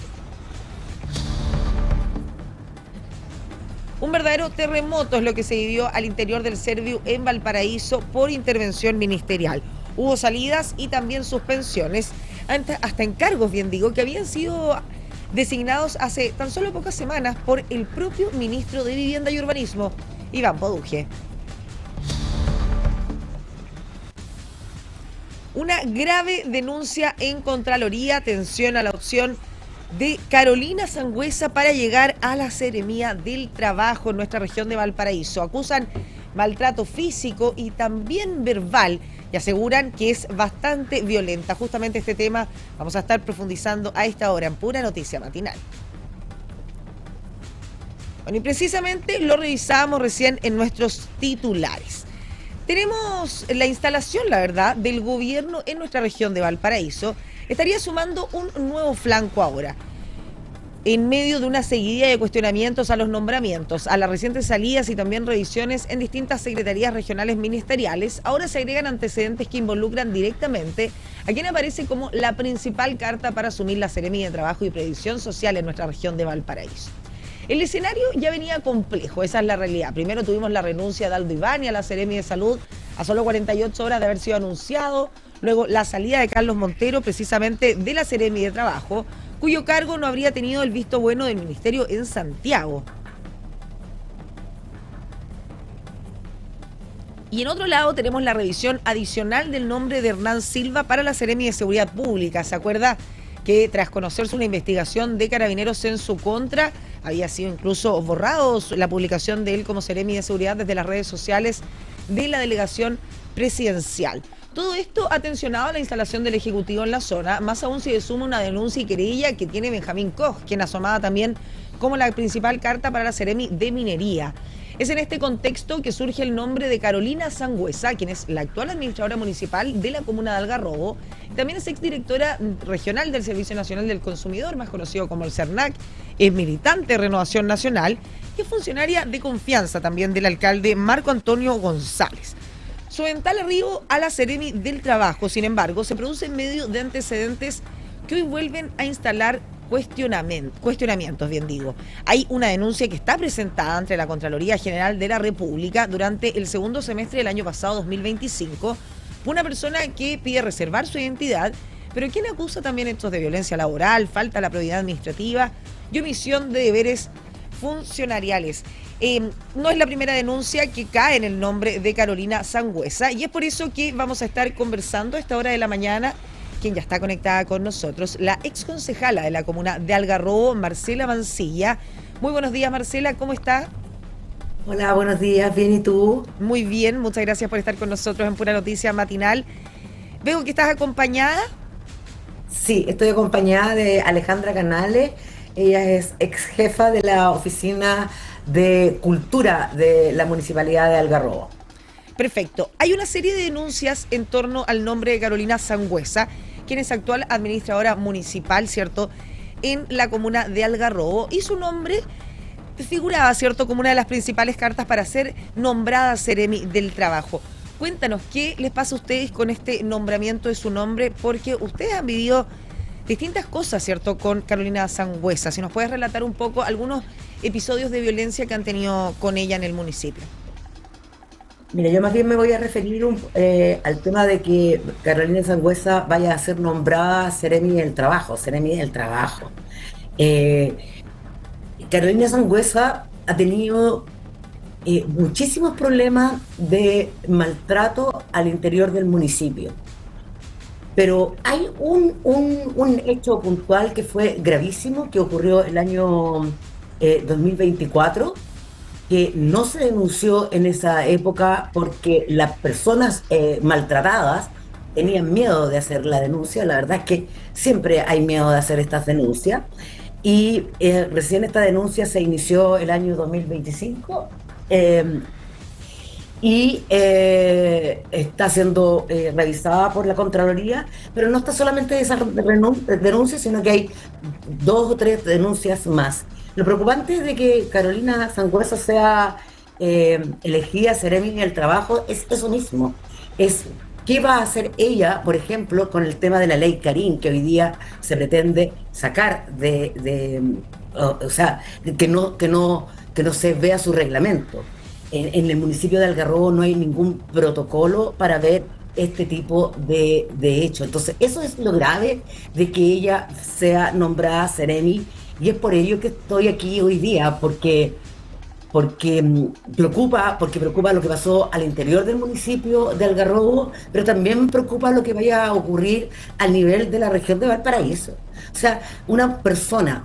Un verdadero terremoto es lo que se vivió al interior del Serviu en Valparaíso por intervención ministerial. Hubo salidas y también suspensiones, hasta encargos, bien digo, que habían sido designados hace tan solo pocas semanas por el propio ministro de Vivienda y Urbanismo, Iván Poduje. Una grave denuncia en Contraloría, atención a la opción de Carolina Sangüesa para llegar a la Seremía del Trabajo en nuestra región de Valparaíso. Acusan maltrato físico y también verbal y aseguran que es bastante violenta. Justamente este tema vamos a estar profundizando a esta hora en Pura Noticia Matinal. Bueno, y precisamente lo revisábamos recién en nuestros titulares. Tenemos la instalación, la verdad, del gobierno en nuestra región de Valparaíso. Estaría sumando un nuevo flanco ahora. En medio de una seguidilla de cuestionamientos a los nombramientos, a las recientes salidas y también revisiones en distintas secretarías regionales ministeriales, ahora se agregan antecedentes que involucran directamente a quien aparece como la principal carta para asumir la Seremía de Trabajo y Previsión Social en nuestra región de Valparaíso. El escenario ya venía complejo, esa es la realidad. Primero tuvimos la renuncia de Aldo Ibáñez a la Seremi de Salud a solo 48 horas de haber sido anunciado. Luego la salida de Carlos Montero, precisamente de la Seremi de Trabajo, cuyo cargo no habría tenido el visto bueno del Ministerio en Santiago. Y en otro lado tenemos la revisión adicional del nombre de Hernán Silva para la Seremi de Seguridad Pública. ¿Se acuerda que tras conocerse una investigación de Carabineros en su contra, había sido incluso borrado la publicación de él como Seremi de Seguridad desde las redes sociales de la delegación presidencial? Todo esto ha tensionado la instalación del Ejecutivo en la zona, más aún si le suma una denuncia y querella que tiene Benjamín Koch, quien asomaba también como la principal carta para la Seremi de Minería. Es en este contexto que surge el nombre de Carolina Sangüesa, quien es la actual administradora municipal de la comuna de Algarrobo. También es exdirectora regional del Servicio Nacional del Consumidor, más conocido como el CERNAC. Es militante de Renovación Nacional y es funcionaria de confianza también del alcalde Marco Antonio González. Su eventual arribo a la Seremi del Trabajo, sin embargo, se produce en medio de antecedentes que hoy vuelven a instalar cuestionamientos, bien digo. Hay una denuncia que está presentada ante la Contraloría General de la República durante el segundo semestre del año pasado, 2025, por una persona que pide reservar su identidad, pero quien acusa también hechos de violencia laboral, falta a la probidad administrativa y omisión de deberes funcionariales. No es la primera denuncia que cae en el nombre de Carolina Sangüesa y es por eso que vamos a estar conversando a esta hora de la mañana. Quien ya está conectada con nosotros, la exconcejala de la comuna de Algarrobo, Marcela Mancilla. Muy buenos días, Marcela, ¿cómo está? Hola, buenos días, ¿bien y tú? Muy bien, muchas gracias por estar con nosotros en Pura Noticia Matinal. Veo que estás acompañada. Sí, estoy acompañada de Alejandra Canales. Ella es ex jefa de la Oficina de Cultura de la Municipalidad de Algarrobo. Perfecto. Hay una serie de denuncias en torno al nombre de Carolina Sangüesa, quien es actual administradora municipal, ¿cierto?, en la comuna de Algarrobo, y su nombre figuraba, ¿cierto?, como una de las principales cartas para ser nombrada Seremi del Trabajo. Cuéntanos, ¿qué les pasa a ustedes con este nombramiento de su nombre? Porque ustedes han vivido distintas cosas, ¿cierto?, con Carolina Sangüesa. Si nos puedes relatar un poco algunos episodios de violencia que han tenido con ella en el municipio. Mira, yo más bien me voy a referir al tema de que Carolina Sangüesa vaya a ser nombrada Seremi del Trabajo, Seremi del Trabajo. Carolina Sangüesa ha tenido muchísimos problemas de maltrato al interior del municipio. Pero hay un hecho puntual que fue gravísimo, que ocurrió el año 2024, que no se denunció en esa época porque las personas maltratadas tenían miedo de hacer la denuncia. La verdad es que siempre hay miedo de hacer estas denuncias. Y recién esta denuncia se inició el año 2025 y está siendo revisada por la Contraloría, pero no está solamente esa denuncia, sino que hay 2 o 3 denuncias más. Lo preocupante de que Carolina Sangüesa sea elegida Seremi del Trabajo es eso mismo. Es qué va a hacer ella, por ejemplo, con el tema de la ley Karin, que hoy día se pretende sacar o sea, que no se vea su reglamento. En el municipio de Algarrobo no hay ningún protocolo para ver este tipo de hechos. Entonces, eso es lo grave de que ella sea nombrada Seremi. Y es por ello que estoy aquí hoy día, porque preocupa lo que pasó al interior del municipio de Algarrobo, pero también preocupa lo que vaya a ocurrir al nivel de la región de Valparaíso. O sea, una persona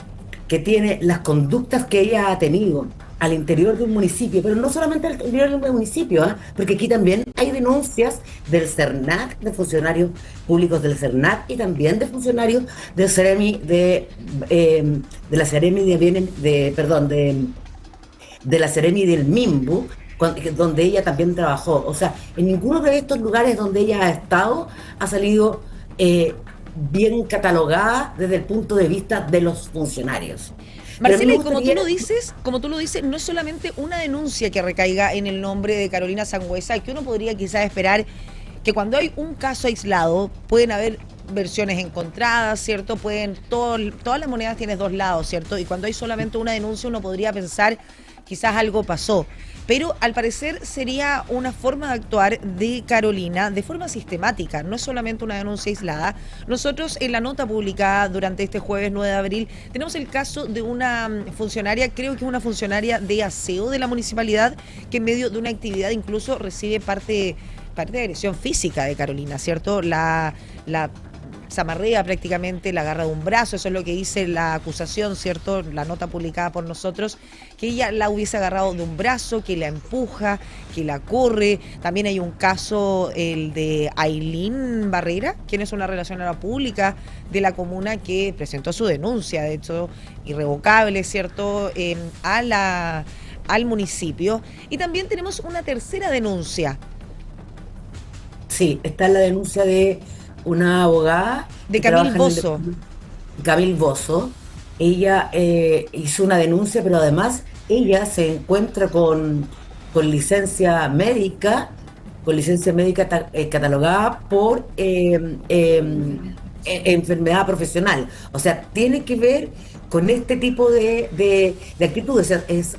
que tiene las conductas que ella ha tenido al interior de un municipio, pero no solamente al interior de un municipio, porque aquí también hay denuncias del CERNAC, de funcionarios públicos del CERNAC y también de funcionarios del Seremi de la Seremi de la Seremi del Mimbu, donde ella también trabajó. O sea, en ninguno de estos lugares donde ella ha estado ha salido bien catalogada desde el punto de vista de los funcionarios. Marcela, y como tú lo dices, no es solamente una denuncia que recaiga en el nombre de Carolina Sangüesa, que uno podría quizás esperar que cuando hay un caso aislado pueden haber versiones encontradas, ¿cierto? Todas las monedas tienen 2 lados, ¿cierto? Y cuando hay solamente una denuncia uno podría pensar quizás algo pasó. Pero al parecer sería una forma de actuar de Carolina de forma sistemática, no es solamente una denuncia aislada. Nosotros en la nota publicada durante este jueves 9 de abril tenemos el caso de una funcionaria, creo que es una funcionaria de aseo de la municipalidad, que en medio de una actividad incluso recibe parte de agresión física de Carolina, ¿cierto? La zamarrea prácticamente, la agarra de un brazo, eso es lo que dice la acusación, ¿cierto? La nota publicada por nosotros, que ella la hubiese agarrado de un brazo, que la empuja, que la corre. También hay un caso, el de Ailín Barrera, quien es una relacionadora pública de la comuna que presentó su denuncia, de hecho, irrevocable, ¿cierto?, al municipio. Y también tenemos una tercera denuncia. Sí, está la denuncia de una abogada de Camil Bozo. Camil Bozo. Ella hizo una denuncia, pero además ella se encuentra con licencia médica, catalogada por enfermedad profesional. O sea, tiene que ver con este tipo de actitudes. O sea, es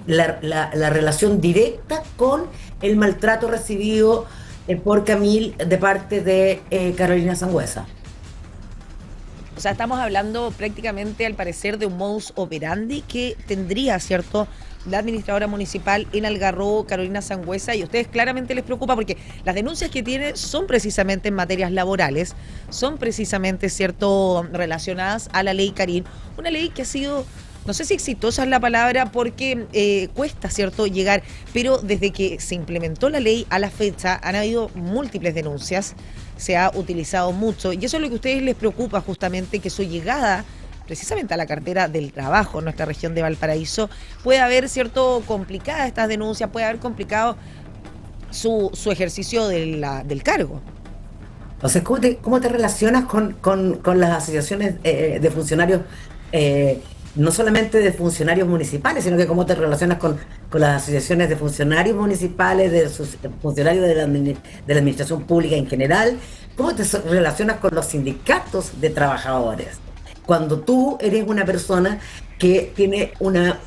la relación directa con el maltrato recibido por Camil de parte de Carolina Sangüesa. O sea, estamos hablando prácticamente, al parecer, de un modus operandi que tendría, ¿cierto?, la administradora municipal en Algarrobo, Carolina Sangüesa, y a ustedes claramente les preocupa porque las denuncias que tiene son precisamente en materias laborales, son precisamente, ¿cierto?, relacionadas a la ley Karin, una ley que ha sido, no sé si exitosa es la palabra, porque cuesta, ¿cierto?, llegar, pero desde que se implementó la ley a la fecha han habido múltiples denuncias, se ha utilizado mucho, y eso es lo que a ustedes les preocupa justamente, que su llegada precisamente a la cartera del trabajo en nuestra región de Valparaíso puede haber, ¿cierto?, complicada estas denuncias, puede haber complicado su ejercicio del cargo. O sea, ¿cómo te relacionas con las asociaciones de funcionarios, no solamente de funcionarios municipales, sino que cómo te relacionas con las asociaciones de funcionarios municipales, de sus funcionarios de la administración pública en general? ¿Cómo te relacionas con los sindicatos de trabajadores? Cuando tú eres una persona que tiene una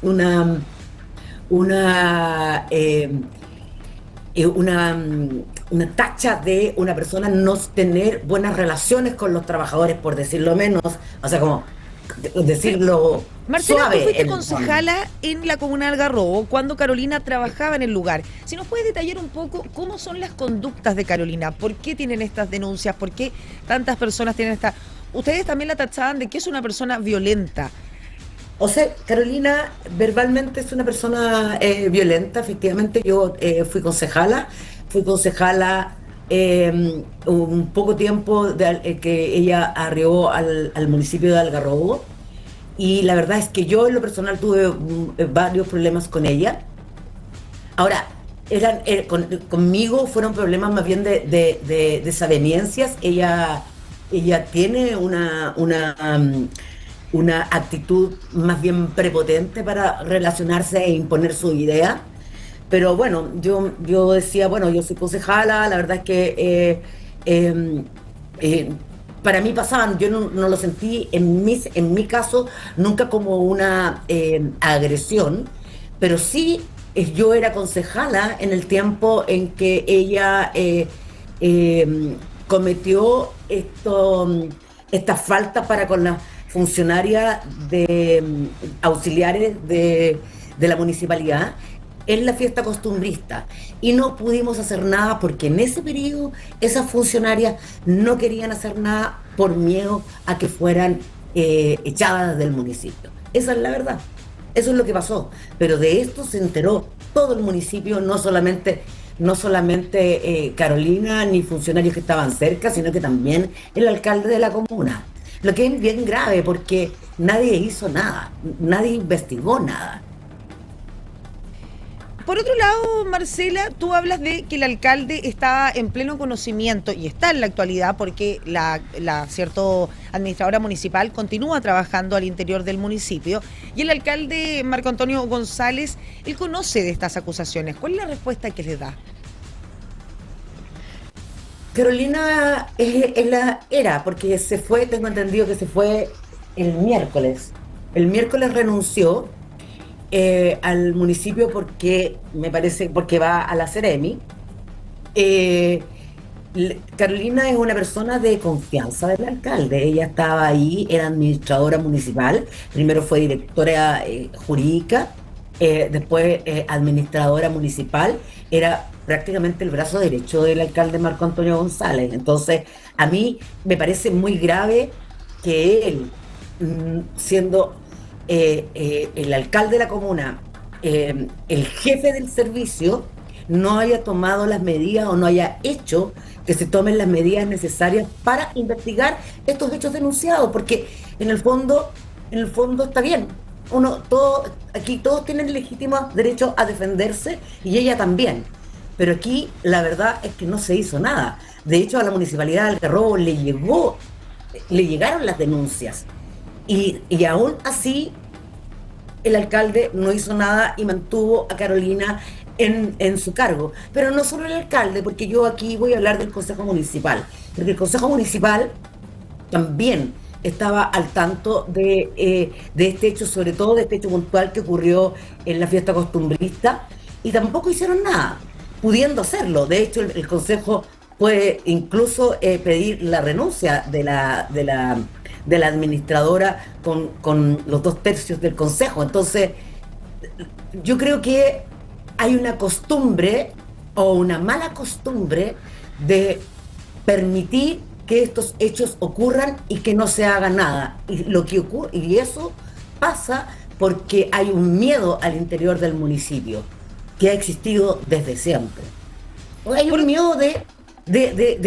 tacha de una persona no tener buenas relaciones con los trabajadores, por decirlo menos, o sea, como decirlo Marcela, suave. tú fuiste concejala en la comuna de Algarrobo cuando Carolina trabajaba en el lugar. Si nos puedes detallar un poco cómo son las conductas de Carolina, por qué tienen estas denuncias, por qué tantas personas tienen esta... Ustedes también la tachaban de que es una persona violenta. O sea, Carolina verbalmente es una persona violenta. Efectivamente, yo fui concejala un poco tiempo que ella arribó al municipio de Algarrobo, y la verdad es que yo en lo personal tuve varios problemas con ella. Ahora, conmigo fueron problemas más bien de desavenencias. Ella tiene una actitud más bien prepotente para relacionarse e imponer su idea. Pero bueno, yo decía, bueno, yo soy concejala, la verdad es que para mí pasaban, yo no lo sentí en mi caso nunca como una agresión, pero sí yo era concejala en el tiempo en que ella cometió estas faltas para con las funcionarias auxiliares de la municipalidad en la fiesta costumbrista, y no pudimos hacer nada porque en ese periodo esas funcionarias no querían hacer nada por miedo a que fueran echadas del municipio. Esa es la verdad, eso es lo que pasó, pero de esto se enteró todo el municipio, no solamente Carolina ni funcionarios que estaban cerca, sino que también el alcalde de la comuna. Lo que es bien grave porque nadie hizo nada, nadie investigó nada. Por otro lado, Marcela, tú hablas de que el alcalde está en pleno conocimiento, y está en la actualidad porque la cierto administradora municipal continúa trabajando al interior del municipio, y el alcalde Marco Antonio González, él conoce de estas acusaciones. ¿Cuál es la respuesta que les da? Carolina era, porque se fue, tengo entendido que se fue el miércoles. El miércoles renunció al municipio porque va a la Ceremi. Carolina es una persona de confianza del alcalde. Ella estaba ahí, era administradora municipal, primero fue directora jurídica, después administradora municipal, era prácticamente el brazo derecho del alcalde Marco Antonio González. Entonces, a mí me parece muy grave que él, siendo el alcalde de la comuna, el jefe del servicio, no haya tomado las medidas o no haya hecho que se tomen las medidas necesarias para investigar estos hechos denunciados, porque en el fondo está bien. Aquí todos tienen legítimo derecho a defenderse, y ella también. Pero aquí la verdad es que no se hizo nada. De hecho, a la municipalidad de Algarrobo le llegaron las denuncias. Y aún así, el alcalde no hizo nada y mantuvo a Carolina en su cargo. Pero no solo el alcalde, porque yo aquí voy a hablar del Consejo Municipal. Porque el Consejo Municipal también estaba al tanto de este hecho, sobre todo de este hecho puntual que ocurrió en la fiesta costumbrista, y tampoco hicieron nada, pudiendo hacerlo. De hecho, el Consejo puede incluso pedir la renuncia de la administradora con los 2/3 del Consejo. Entonces, yo creo que hay una costumbre o una mala costumbre de permitir que estos hechos ocurran y que no se haga nada. Y eso pasa porque hay un miedo al interior del municipio que ha existido desde siempre. Hay un miedo de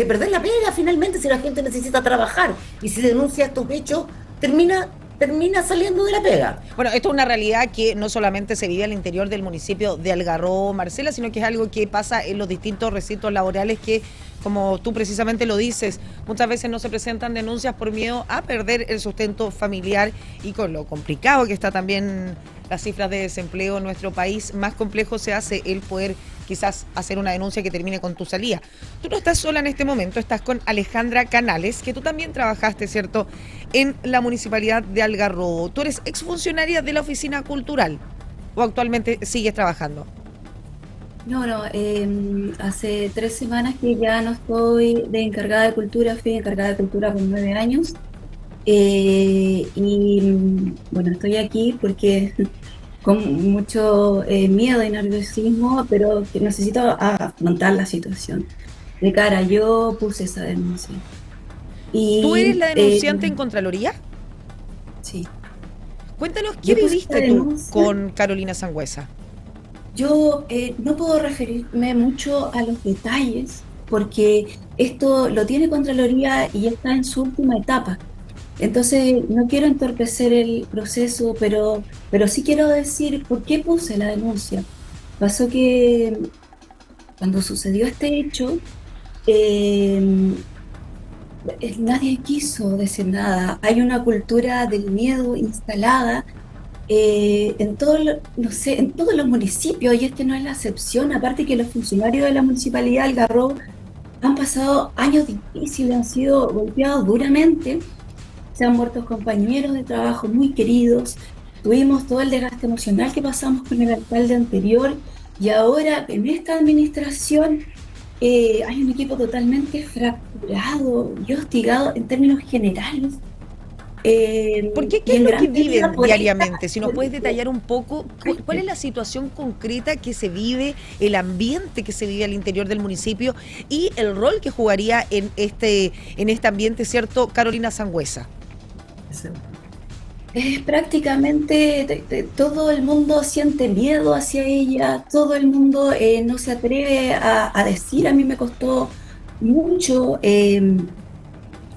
perder la pega finalmente si la gente necesita trabajar, y si denuncia estos hechos termina termina saliendo de la pega. Bueno, esto es una realidad que no solamente se vive al interior del municipio de Algarrobo, Marcela, sino que es algo que pasa en los distintos recintos laborales que, como tú precisamente lo dices, muchas veces no se presentan denuncias por miedo a perder el sustento familiar, y con lo complicado que está también las cifras de desempleo en nuestro país, más complejo se hace el poder quizás hacer una denuncia que termine con tu salida. Tú no estás sola en este momento, estás con Alejandra Canales, que tú también trabajaste, ¿cierto?, en la Municipalidad de Algarrobo. Tú eres exfuncionaria de la Oficina Cultural, ¿o actualmente sigues trabajando? No, hace 3 semanas que ya no estoy de encargada de cultura, fui encargada de cultura por 9 años. Bueno, estoy aquí porque con mucho miedo y nerviosismo, pero que necesito afrontar la situación. De cara, yo puse esa denuncia. ¿Tú eres la denunciante en Contraloría? Sí. Cuéntanos, ¿qué viviste tú con Carolina Sangüesa? Yo no puedo referirme mucho a los detalles porque esto lo tiene Contraloría y está en su última etapa. Entonces no quiero entorpecer el proceso, pero sí quiero decir por qué puse la denuncia. Pasó que cuando sucedió este hecho, nadie quiso decir nada. Hay una cultura del miedo instalada en no sé, en todos los municipios, y este no es la excepción. Aparte que los funcionarios de la Municipalidad de Algarrobo han pasado años difíciles, han sido golpeados duramente, se han muerto compañeros de trabajo muy queridos, tuvimos todo el desgaste emocional que pasamos con el alcalde anterior, y ahora en esta administración hay un equipo totalmente fracturado y hostigado en términos generales. ¿Por qué? ¿Qué es lo que viven diariamente? Si nos puedes detallar un poco, ¿cuál es la situación concreta que se vive, el ambiente que se vive al interior del municipio y el rol que jugaría en este ambiente, ¿cierto, Carolina Sangüesa? Es prácticamente todo el mundo siente miedo hacia ella, todo el mundo no se atreve a decir. A mí me costó mucho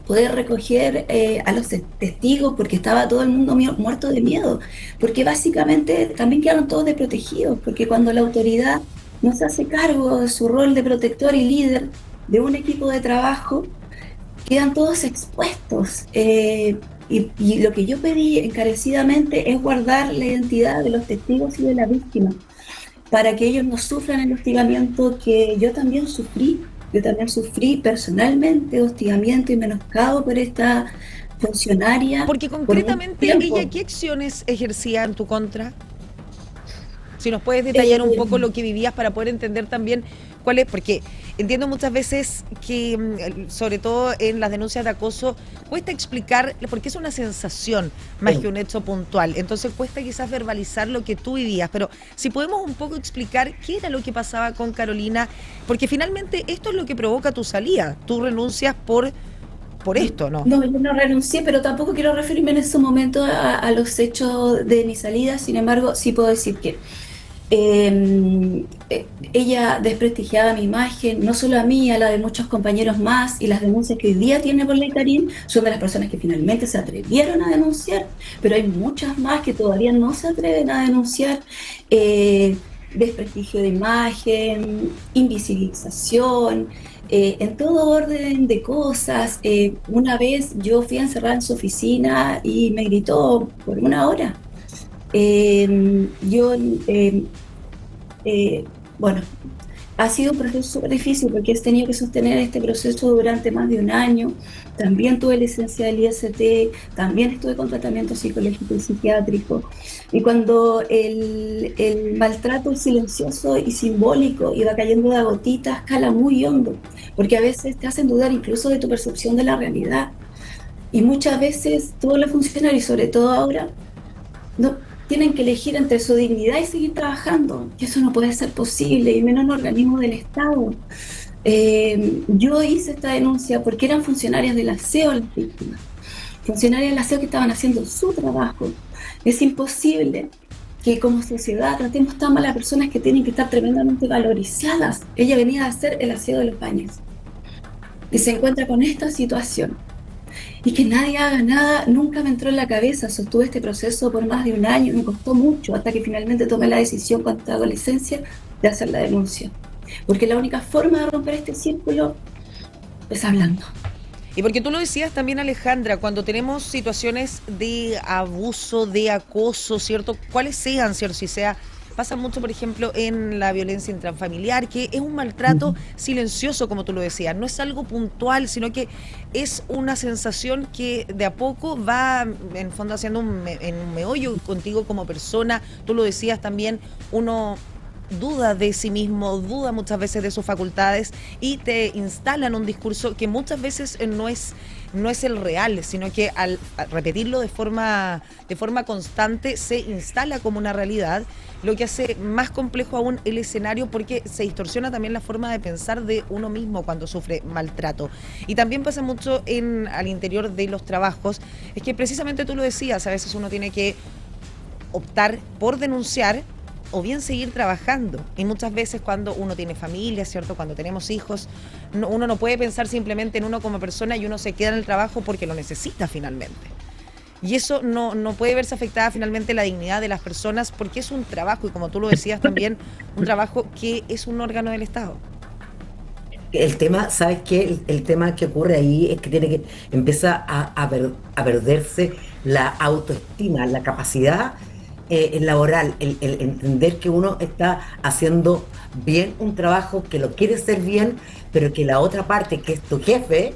poder recoger a los testigos, porque estaba todo el mundo muerto de miedo, porque básicamente también quedaron todos desprotegidos, porque cuando la autoridad no se hace cargo de su rol de protector y líder de un equipo de trabajo, quedan todos expuestos. Y lo que yo pedí encarecidamente es guardar la identidad de los testigos y de la víctima, para que ellos no sufran el hostigamiento que yo también sufrí. Yo también sufrí personalmente hostigamiento y menoscabo por esta funcionaria. Porque concretamente, ¿ella qué acciones ejercía en tu contra? Si nos puedes detallar un poco lo que vivías para poder entender también cuál es, porque entiendo muchas veces que, sobre todo en las denuncias de acoso, cuesta explicar, porque es una sensación más que un hecho puntual, entonces cuesta quizás verbalizar lo que tú vivías, pero si podemos un poco explicar qué era lo que pasaba con Carolina, porque finalmente esto es lo que provoca tu salida, tú renuncias por esto, ¿no? No, yo no renuncié, pero tampoco quiero referirme en ese momento a los hechos de mi salida. Sin embargo, sí puedo decir que ella desprestigiaba mi imagen, no solo a mí, a la de muchos compañeros más, y las denuncias que hoy día tiene por Ley Karin son de las personas que finalmente se atrevieron a denunciar, pero hay muchas más que todavía no se atreven a denunciar. Desprestigio de imagen, invisibilización, en todo orden de cosas. Una vez yo fui a encerrar en su oficina y me gritó por 1 hora. Bueno, ha sido un proceso súper difícil porque he tenido que sostener este proceso durante más de 1 año. También tuve licencia del IST, también estuve con tratamiento psicológico y psiquiátrico. Y cuando el maltrato silencioso y simbólico iba cayendo de a gotitas, cala muy hondo, porque a veces te hacen dudar incluso de tu percepción de la realidad. Y muchas veces todos los funcionarios, sobre todo ahora, no tienen que elegir entre su dignidad y seguir trabajando, y eso no puede ser posible, y menos en organismos del Estado. Yo hice esta denuncia porque eran funcionarias del aseo las víctimas, funcionarias del aseo que estaban haciendo su trabajo. Es imposible que como sociedad tratemos tan mal a personas que tienen que estar tremendamente valorizadas. Ella venía a hacer el aseo de los baños y se encuentra con esta situación. y que nadie haga nada, nunca me entró en la cabeza. Sostuve este proceso por más de un año, me costó mucho, hasta que finalmente tomé la decisión con esta adolescencia de hacer la denuncia. Porque la única forma de romper este círculo es hablando. Y porque tú lo decías también, Alejandra, cuando tenemos situaciones de abuso, de acoso, ¿cierto? Cuáles sean, ¿cierto? Si sea, pasa mucho, por ejemplo, en la violencia intrafamiliar, que es un maltrato silencioso, como tú lo decías. No es algo puntual, sino que es una sensación que de a poco va, en fondo, haciendo un meollo contigo como persona. Tú lo decías también, uno duda de sí mismo, duda muchas veces de sus facultades y te instalan un discurso que muchas veces no es el real, sino que al repetirlo de forma constante se instala como una realidad, lo que hace más complejo aún el escenario, porque se distorsiona también la forma de pensar de uno mismo cuando sufre maltrato. Y también pasa mucho al interior de los trabajos, es que precisamente tú lo decías, a veces uno tiene que optar por denunciar o bien seguir trabajando. Y muchas veces cuando uno tiene familia, ¿cierto? Cuando tenemos hijos, uno no puede pensar simplemente en uno como persona y uno se queda en el trabajo porque lo necesita finalmente. Y eso no puede verse afectada finalmente la dignidad de las personas, porque es un trabajo, y como tú lo decías también, un trabajo que es un órgano del Estado. El tema, ¿sabes qué? El tema que ocurre ahí es que empieza a perderse la autoestima, la capacidad laboral, el entender que uno está haciendo bien un trabajo, que lo quiere hacer bien, pero que la otra parte, que es tu jefe,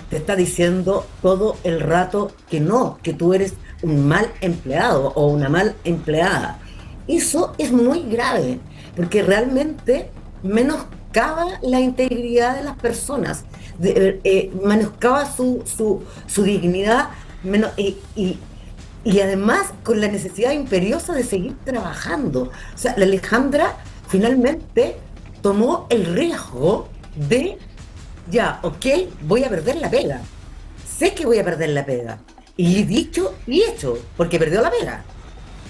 te está diciendo todo el rato que no, que tú eres un mal empleado o una mal empleada. Eso es muy grave, porque realmente menoscaba la integridad de las personas, menoscaba su dignidad, y además con la necesidad imperiosa de seguir trabajando. O sea, la Alejandra finalmente tomó el riesgo de, ya, ok, voy a perder la pega. Sé que voy a perder la pega. Y dicho y hecho, porque perdió la pega.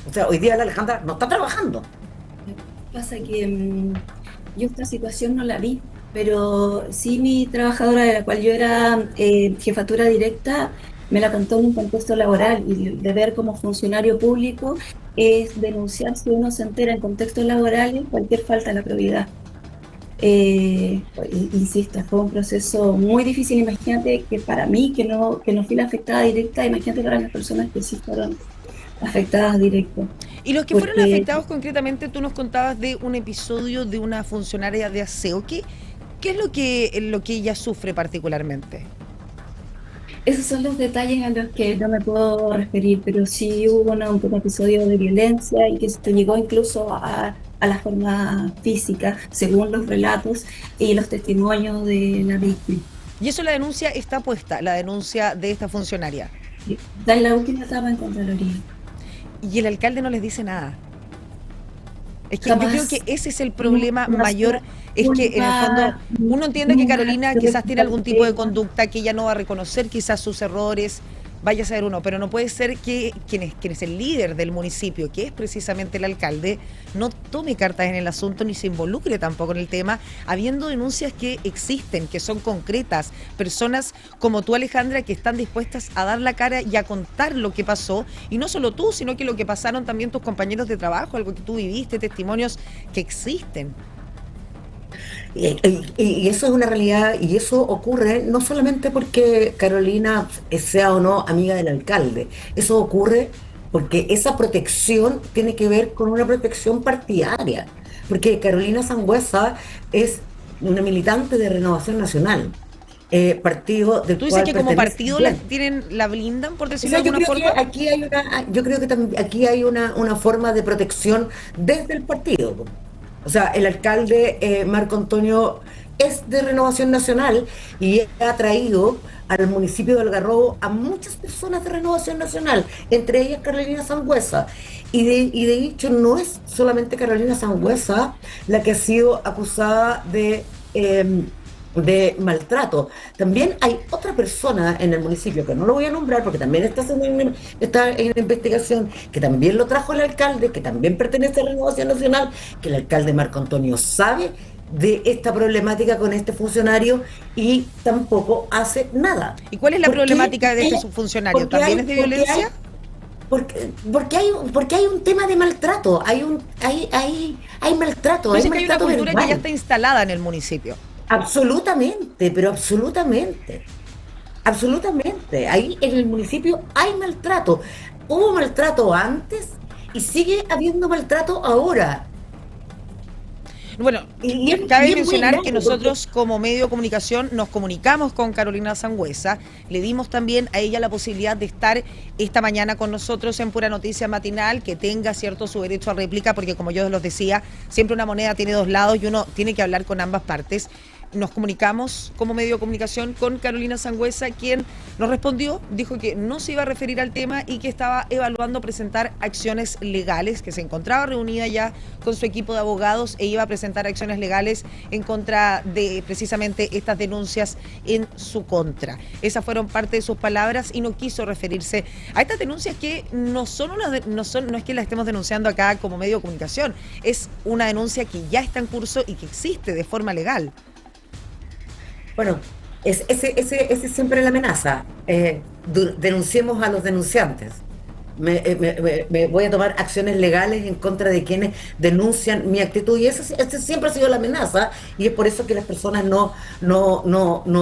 O sea, hoy día la Alejandra no está trabajando. Pasa que yo esta situación no la vi, pero sí mi trabajadora, de la cual yo era jefatura directa, me la contó en un contexto laboral, y de ver como funcionario público es denunciar si uno se entera en contextos laborales cualquier falta a la probidad. Insisto, fue un proceso muy difícil. Imagínate que para mí, que no fui la afectada directa, imagínate para las personas que sí fueron afectadas directas. Y los que fueron afectados concretamente, tú nos contabas de un episodio de una funcionaria de aseo. ¿Qué es lo que ella sufre particularmente? Esos son los detalles a los que no me puedo referir, pero sí hubo un episodio de violencia y que esto llegó incluso a la forma física, según los relatos y los testimonios de la víctima. Y eso, la denuncia está puesta, la denuncia de esta funcionaria. Está en la última etapa en Contraloría. Y el alcalde no les dice nada. Es que yo creo que ese es el problema mayor, es que en el fondo uno entiende que Carolina quizás tiene algún tipo de conducta que ella no va a reconocer, quizás sus errores, vaya a saber uno, pero no puede ser que quien es el líder del municipio, que es precisamente el alcalde, no tome cartas en el asunto ni se involucre tampoco en el tema, habiendo denuncias que existen, que son concretas, personas como tú, Alejandra, que están dispuestas a dar la cara y a contar lo que pasó, y no solo tú, sino que lo que pasaron también tus compañeros de trabajo, algo que tú viviste, testimonios que existen. Y eso es una realidad, y eso ocurre no solamente porque Carolina sea o no amiga del alcalde, eso ocurre porque esa protección tiene que ver con una protección partidaria, porque Carolina Sangüesa es una militante de Renovación Nacional, partido del ¿Tú dices cual que como partido bien. la blindan, por O decirlo sea, de alguna forma? yo creo que aquí hay una forma de protección desde el partido. O sea, el alcalde Marco Antonio es de Renovación Nacional y ha traído al municipio de Algarrobo a muchas personas de Renovación Nacional, entre ellas Carolina Sangüesa. Y de hecho no es solamente Carolina Sangüesa la que ha sido acusada de maltrato. También hay otra persona en el municipio, que no lo voy a nombrar porque también está en investigación, que también lo trajo el alcalde, que también pertenece a Renovación Nacional, que el alcalde Marco Antonio sabe de esta problemática con este funcionario y tampoco hace nada. ¿Y cuál es la ¿Por qué? problemática de este funcionario? ¿También es de violencia? Porque hay un tema de maltrato, hay maltrato, Entonces hay que hay una maltrato cultura que ya verbal. está instalada en el municipio. Absolutamente, pero absolutamente. Absolutamente. Ahí en el municipio hay maltrato. Hubo maltrato antes y sigue habiendo maltrato ahora. Bueno, Y cabe es muy mencionar grave, que nosotros como medio de comunicación nos comunicamos con Carolina Sangüesa, le dimos también a ella la posibilidad de estar esta mañana con nosotros en Pura Noticia Matinal, que tenga cierto su derecho a réplica, porque como yo los decía, siempre una moneda tiene dos lados y uno tiene que hablar con ambas partes. Nos comunicamos como medio de comunicación con Carolina Sangüesa, quien nos respondió, dijo que no se iba a referir al tema y que estaba evaluando presentar acciones legales, que se encontraba reunida ya con su equipo de abogados e iba a presentar acciones legales en contra de precisamente estas denuncias en su contra. Esas fueron parte de sus palabras y no quiso referirse a estas denuncias que no es que las estemos denunciando acá como medio de comunicación, es una denuncia que ya está en curso y que existe de forma legal. Bueno, ese es siempre la amenaza. Denunciemos a los denunciantes. Me voy a tomar acciones legales en contra de quienes denuncian mi actitud. Y esa siempre ha sido la amenaza. Y es por eso que las personas no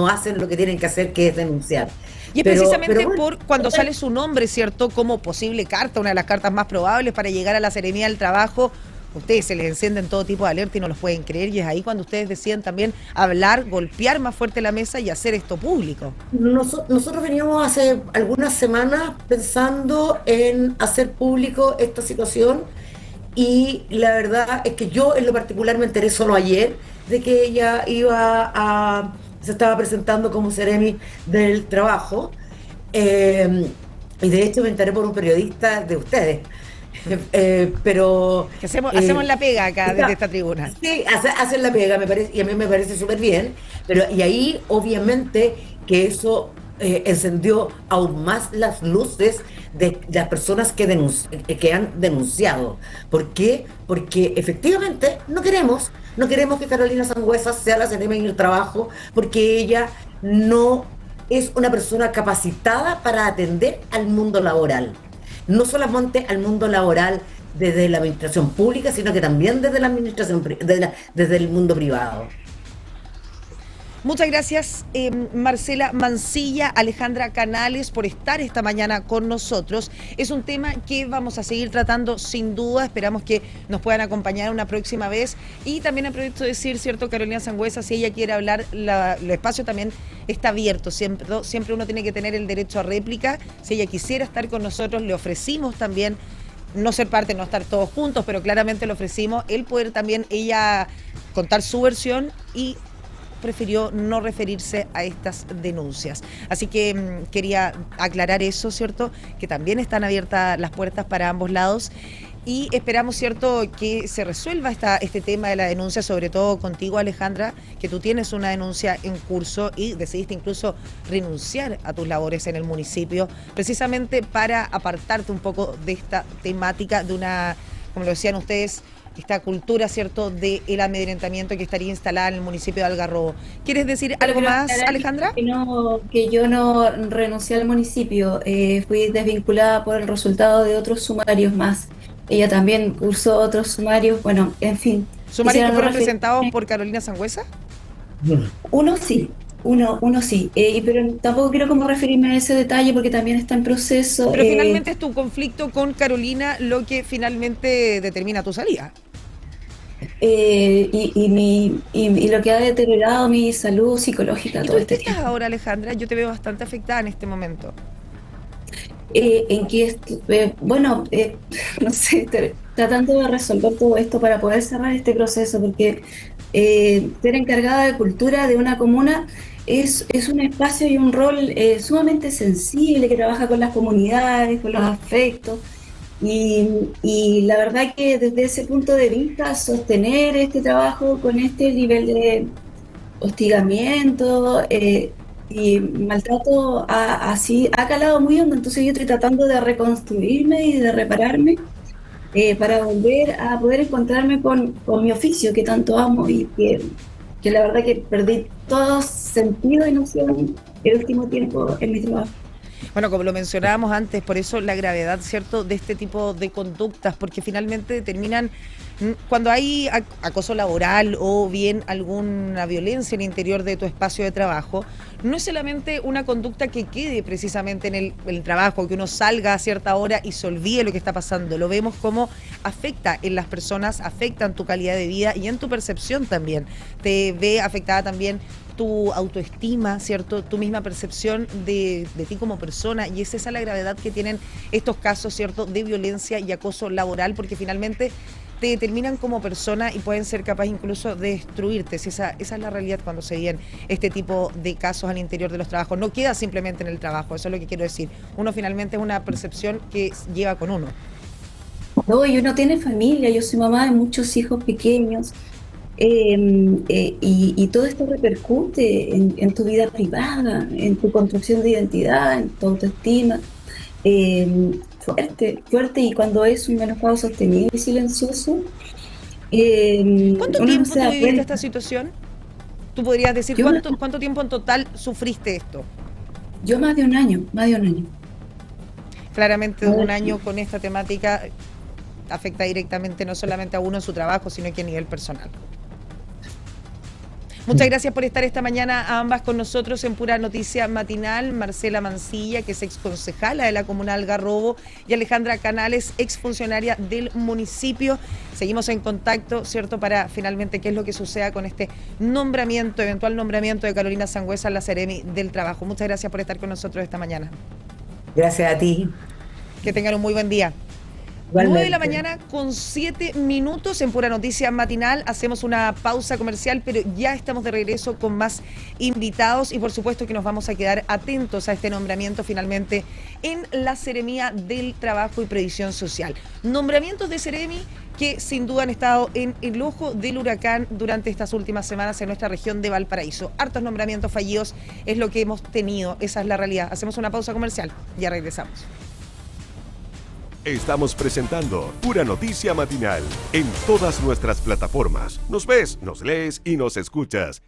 hacen lo que tienen que hacer, que es denunciar. Y es precisamente bueno, por cuando sale su nombre, ¿cierto? Como posible carta, una de las cartas más probables para llegar a la Seremía del Trabajo. Ustedes se les encienden todo tipo de alerta y no los pueden creer, y es ahí cuando ustedes deciden también hablar, golpear más fuerte la mesa y hacer esto público. Nosotros veníamos hace algunas semanas pensando en hacer público esta situación y la verdad es que yo en lo particular me enteré solo ayer de que ella se estaba presentando como Seremi del Trabajo, y de hecho me enteré por un periodista de ustedes. Pero Que hacemos la pega acá desde esta tribuna. sí, hacen la pega, me parece, y a mí me parece súper bien, y ahí obviamente que eso encendió aún más las luces de las personas que han denunciado. ¿Por qué? Porque efectivamente no queremos que Carolina Sangüesa sea la Seremi en el Trabajo, porque ella no es una persona capacitada para atender al mundo laboral. No solamente al mundo laboral desde la administración pública, sino que también desde la administración, desde el mundo privado. Muchas gracias, Marcela Mancilla, Alejandra Canales, por estar esta mañana con nosotros. Es un tema que vamos a seguir tratando sin duda. Esperamos que nos puedan acompañar una próxima vez. Y también aprovecho de decir, cierto, Carolina Sangüesa, si ella quiere hablar, el espacio también está abierto. Siempre uno tiene que tener el derecho a réplica. Si ella quisiera estar con nosotros, le ofrecimos también no ser parte, no estar todos juntos, pero claramente le ofrecimos el poder también ella contar su versión, y prefirió no referirse a estas denuncias. Así que quería aclarar eso, ¿cierto? Que también están abiertas las puertas para ambos lados y esperamos, ¿cierto?, que se resuelva este tema de la denuncia, sobre todo contigo, Alejandra, que tú tienes una denuncia en curso y decidiste incluso renunciar a tus labores en el municipio, precisamente para apartarte un poco de esta temática de una, como lo decían ustedes, esta cultura, ¿cierto?, del amedrentamiento que estaría instalada en el municipio de Algarrobo. ¿Quieres decir algo más, Alejandra? Que yo no renuncié al municipio, fui desvinculada por el resultado de otros sumarios más. Ella también cursó otros sumarios, bueno, en fin. ¿Sumarios que fueron presentados por Carolina Sangüesa? Uno sí, pero tampoco quiero como referirme a ese detalle porque también está en proceso. Pero finalmente es tu conflicto con Carolina lo que finalmente determina tu salida. Y lo que ha deteriorado mi salud psicológica ¿Y todo tú este estás tiempo. ahora, Alejandra? Yo te veo bastante afectada en este momento. En que, no sé, tratando de resolver todo esto para poder cerrar este proceso, porque ser encargada de cultura de una comuna es un espacio y un rol sumamente sensible, que trabaja con las comunidades, con los afectos, y la verdad que desde ese punto de vista sostener este trabajo con este nivel de hostigamiento y maltrato así ha calado muy hondo. Entonces yo estoy tratando de reconstruirme y de repararme para volver a poder encontrarme con mi oficio que tanto amo y que la verdad que perdí todo sentido y noción el último tiempo en mi trabajo. Bueno, como lo mencionábamos antes, por eso la gravedad, ¿cierto?, de este tipo de conductas, porque finalmente determinan cuando hay acoso laboral o bien alguna violencia en el interior de tu espacio de trabajo. No es solamente una conducta que quede precisamente en el trabajo, que uno salga a cierta hora y se olvide lo que está pasando. Lo vemos como afecta en las personas, afecta en tu calidad de vida y en tu percepción también. Te ve afectada también tu autoestima, ¿cierto? Tu misma percepción de ti como persona, y es esa la gravedad que tienen estos casos, ¿cierto?, de violencia y acoso laboral, porque finalmente te determinan como persona y pueden ser capaces incluso de destruirte. Esa es la realidad cuando se vienen este tipo de casos al interior de los trabajos. No queda simplemente en el trabajo, eso es lo que quiero decir. Uno finalmente es una percepción que lleva con uno. No, y uno tiene familia, yo soy mamá de muchos hijos pequeños, y todo esto repercute en tu vida privada, en tu construcción de identidad, en tu autoestima. Fuerte, y cuando es un menoscabo sostenido y silencioso, ¿Cuánto uno no tiempo se tú da viviste cuenta. esta situación? ¿Tú podrías decir Yo, cuánto tiempo en total sufriste esto? yo más de un año. Claramente un año con esta temática afecta directamente no solamente a uno en su trabajo, sino que a nivel personal. Muchas gracias por estar esta mañana a ambas con nosotros en Pura Noticia Matinal. Marcela Mancilla, que es exconcejala de la Comuna de Algarrobo, y Alejandra Canales, exfuncionaria del municipio. Seguimos en contacto, ¿cierto?, para finalmente qué es lo que suceda con este eventual nombramiento de Carolina Sangüesa en la Seremi del Trabajo. Muchas gracias por estar con nosotros esta mañana. Gracias a ti. Que tengan un muy buen día. Igualmente. 9 de la mañana con 7 minutos en Pura Noticia Matinal. Hacemos una pausa comercial, pero ya estamos de regreso con más invitados y por supuesto que nos vamos a quedar atentos a este nombramiento finalmente en la Seremía del Trabajo y Previsión Social. Nombramientos de Seremi que sin duda han estado en el ojo del huracán durante estas últimas semanas en nuestra región de Valparaíso. Hartos nombramientos fallidos es lo que hemos tenido, esa es la realidad. Hacemos una pausa comercial, ya regresamos. Estamos presentando Pura Noticia Matinal en todas nuestras plataformas. Nos ves, nos lees y nos escuchas.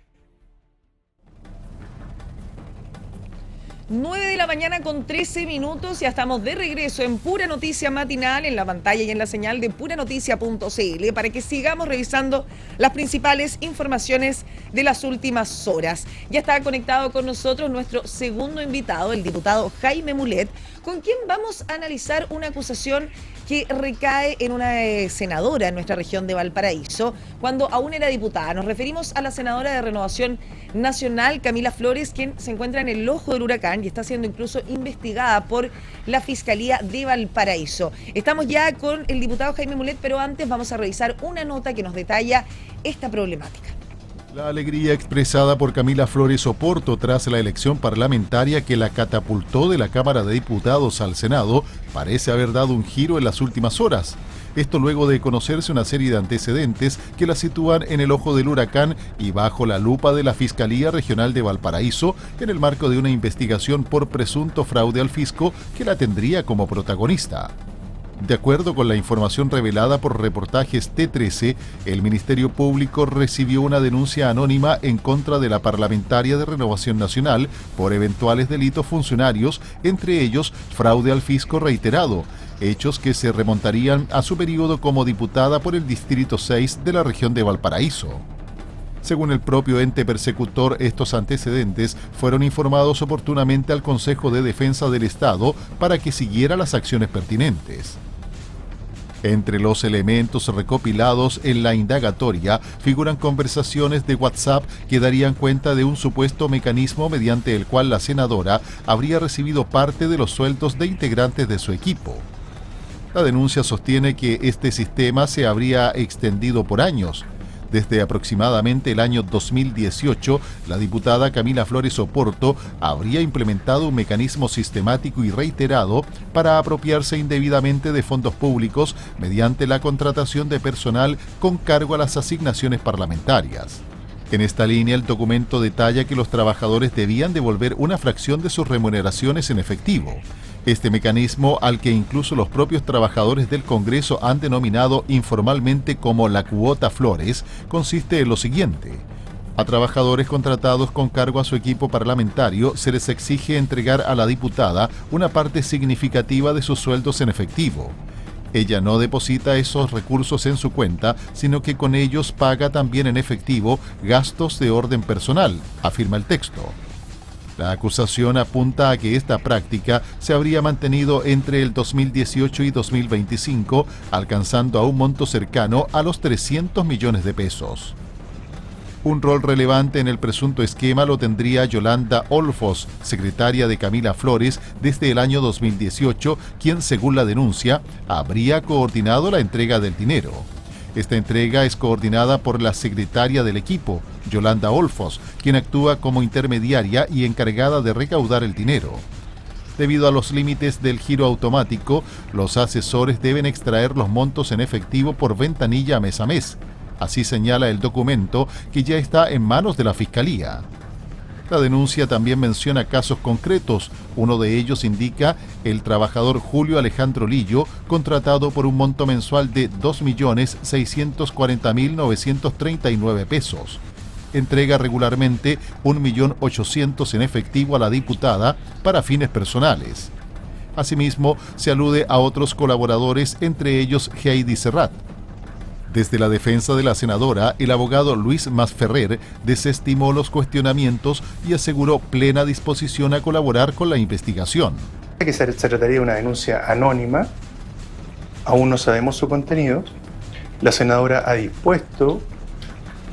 9 de la mañana con 13 minutos, ya estamos de regreso en Pura Noticia Matinal, en la pantalla y en la señal de puranoticia.cl, para que sigamos revisando las principales informaciones de las últimas horas. Ya está conectado con nosotros nuestro segundo invitado, el diputado Jaime Mulet, con quien vamos a analizar una acusación que recae en una senadora en nuestra región de Valparaíso, cuando aún era diputada. Nos referimos a la senadora de Renovación Nacional, Camila Flores, quien se encuentra en el ojo del huracán y está siendo incluso investigada por la Fiscalía de Valparaíso. Estamos ya con el diputado Jaime Mulet, pero antes vamos a revisar una nota que nos detalla esta problemática. La alegría expresada por Camila Flores Oporto tras la elección parlamentaria que la catapultó de la Cámara de Diputados al Senado parece haber dado un giro en las últimas horas. Esto luego de conocerse una serie de antecedentes que la sitúan en el ojo del huracán y bajo la lupa de la Fiscalía Regional de Valparaíso en el marco de una investigación por presunto fraude al fisco que la tendría como protagonista. De acuerdo con la información revelada por reportajes T13, el Ministerio Público recibió una denuncia anónima en contra de la parlamentaria de Renovación Nacional por eventuales delitos funcionarios, entre ellos fraude al fisco reiterado, hechos que se remontarían a su periodo como diputada por el Distrito 6 de la región de Valparaíso. Según el propio ente persecutor, estos antecedentes fueron informados oportunamente al Consejo de Defensa del Estado para que siguiera las acciones pertinentes. Entre los elementos recopilados en la indagatoria figuran conversaciones de WhatsApp que darían cuenta de un supuesto mecanismo mediante el cual la senadora habría recibido parte de los sueldos de integrantes de su equipo. La denuncia sostiene que este sistema se habría extendido por años. Desde aproximadamente el año 2018, la diputada Camila Flores Oporto habría implementado un mecanismo sistemático y reiterado para apropiarse indebidamente de fondos públicos mediante la contratación de personal con cargo a las asignaciones parlamentarias. En esta línea, el documento detalla que los trabajadores debían devolver una fracción de sus remuneraciones en efectivo. Este mecanismo, al que incluso los propios trabajadores del Congreso han denominado informalmente como la cuota Flores, consiste en lo siguiente. A trabajadores contratados con cargo a su equipo parlamentario se les exige entregar a la diputada una parte significativa de sus sueldos en efectivo. Ella no deposita esos recursos en su cuenta, sino que con ellos paga también en efectivo gastos de orden personal, afirma el texto. La acusación apunta a que esta práctica se habría mantenido entre el 2018 y 2025, alcanzando a un monto cercano a los 300 millones de pesos. Un rol relevante en el presunto esquema lo tendría Yolanda Olfos, secretaria de Camila Flores, desde el año 2018, quien, según la denuncia, habría coordinado la entrega del dinero. Esta entrega es coordinada por la secretaria del equipo, Yolanda Olfos, quien actúa como intermediaria y encargada de recaudar el dinero. Debido a los límites del giro automático, los asesores deben extraer los montos en efectivo por ventanilla mes a mes. Así señala el documento, que ya está en manos de la Fiscalía. La denuncia también menciona casos concretos. Uno de ellos indica el trabajador Julio Alejandro Lillo, contratado por un monto mensual de 2.640.939 pesos. Entrega regularmente 1.800.000 en efectivo a la diputada para fines personales. Asimismo, se alude a otros colaboradores, entre ellos Heidi Serrat. Desde la defensa de la senadora, el abogado Luis Masferrer desestimó los cuestionamientos y aseguró plena disposición a colaborar con la investigación. Que se trataría de una denuncia anónima, aún no sabemos su contenido. La senadora ha dispuesto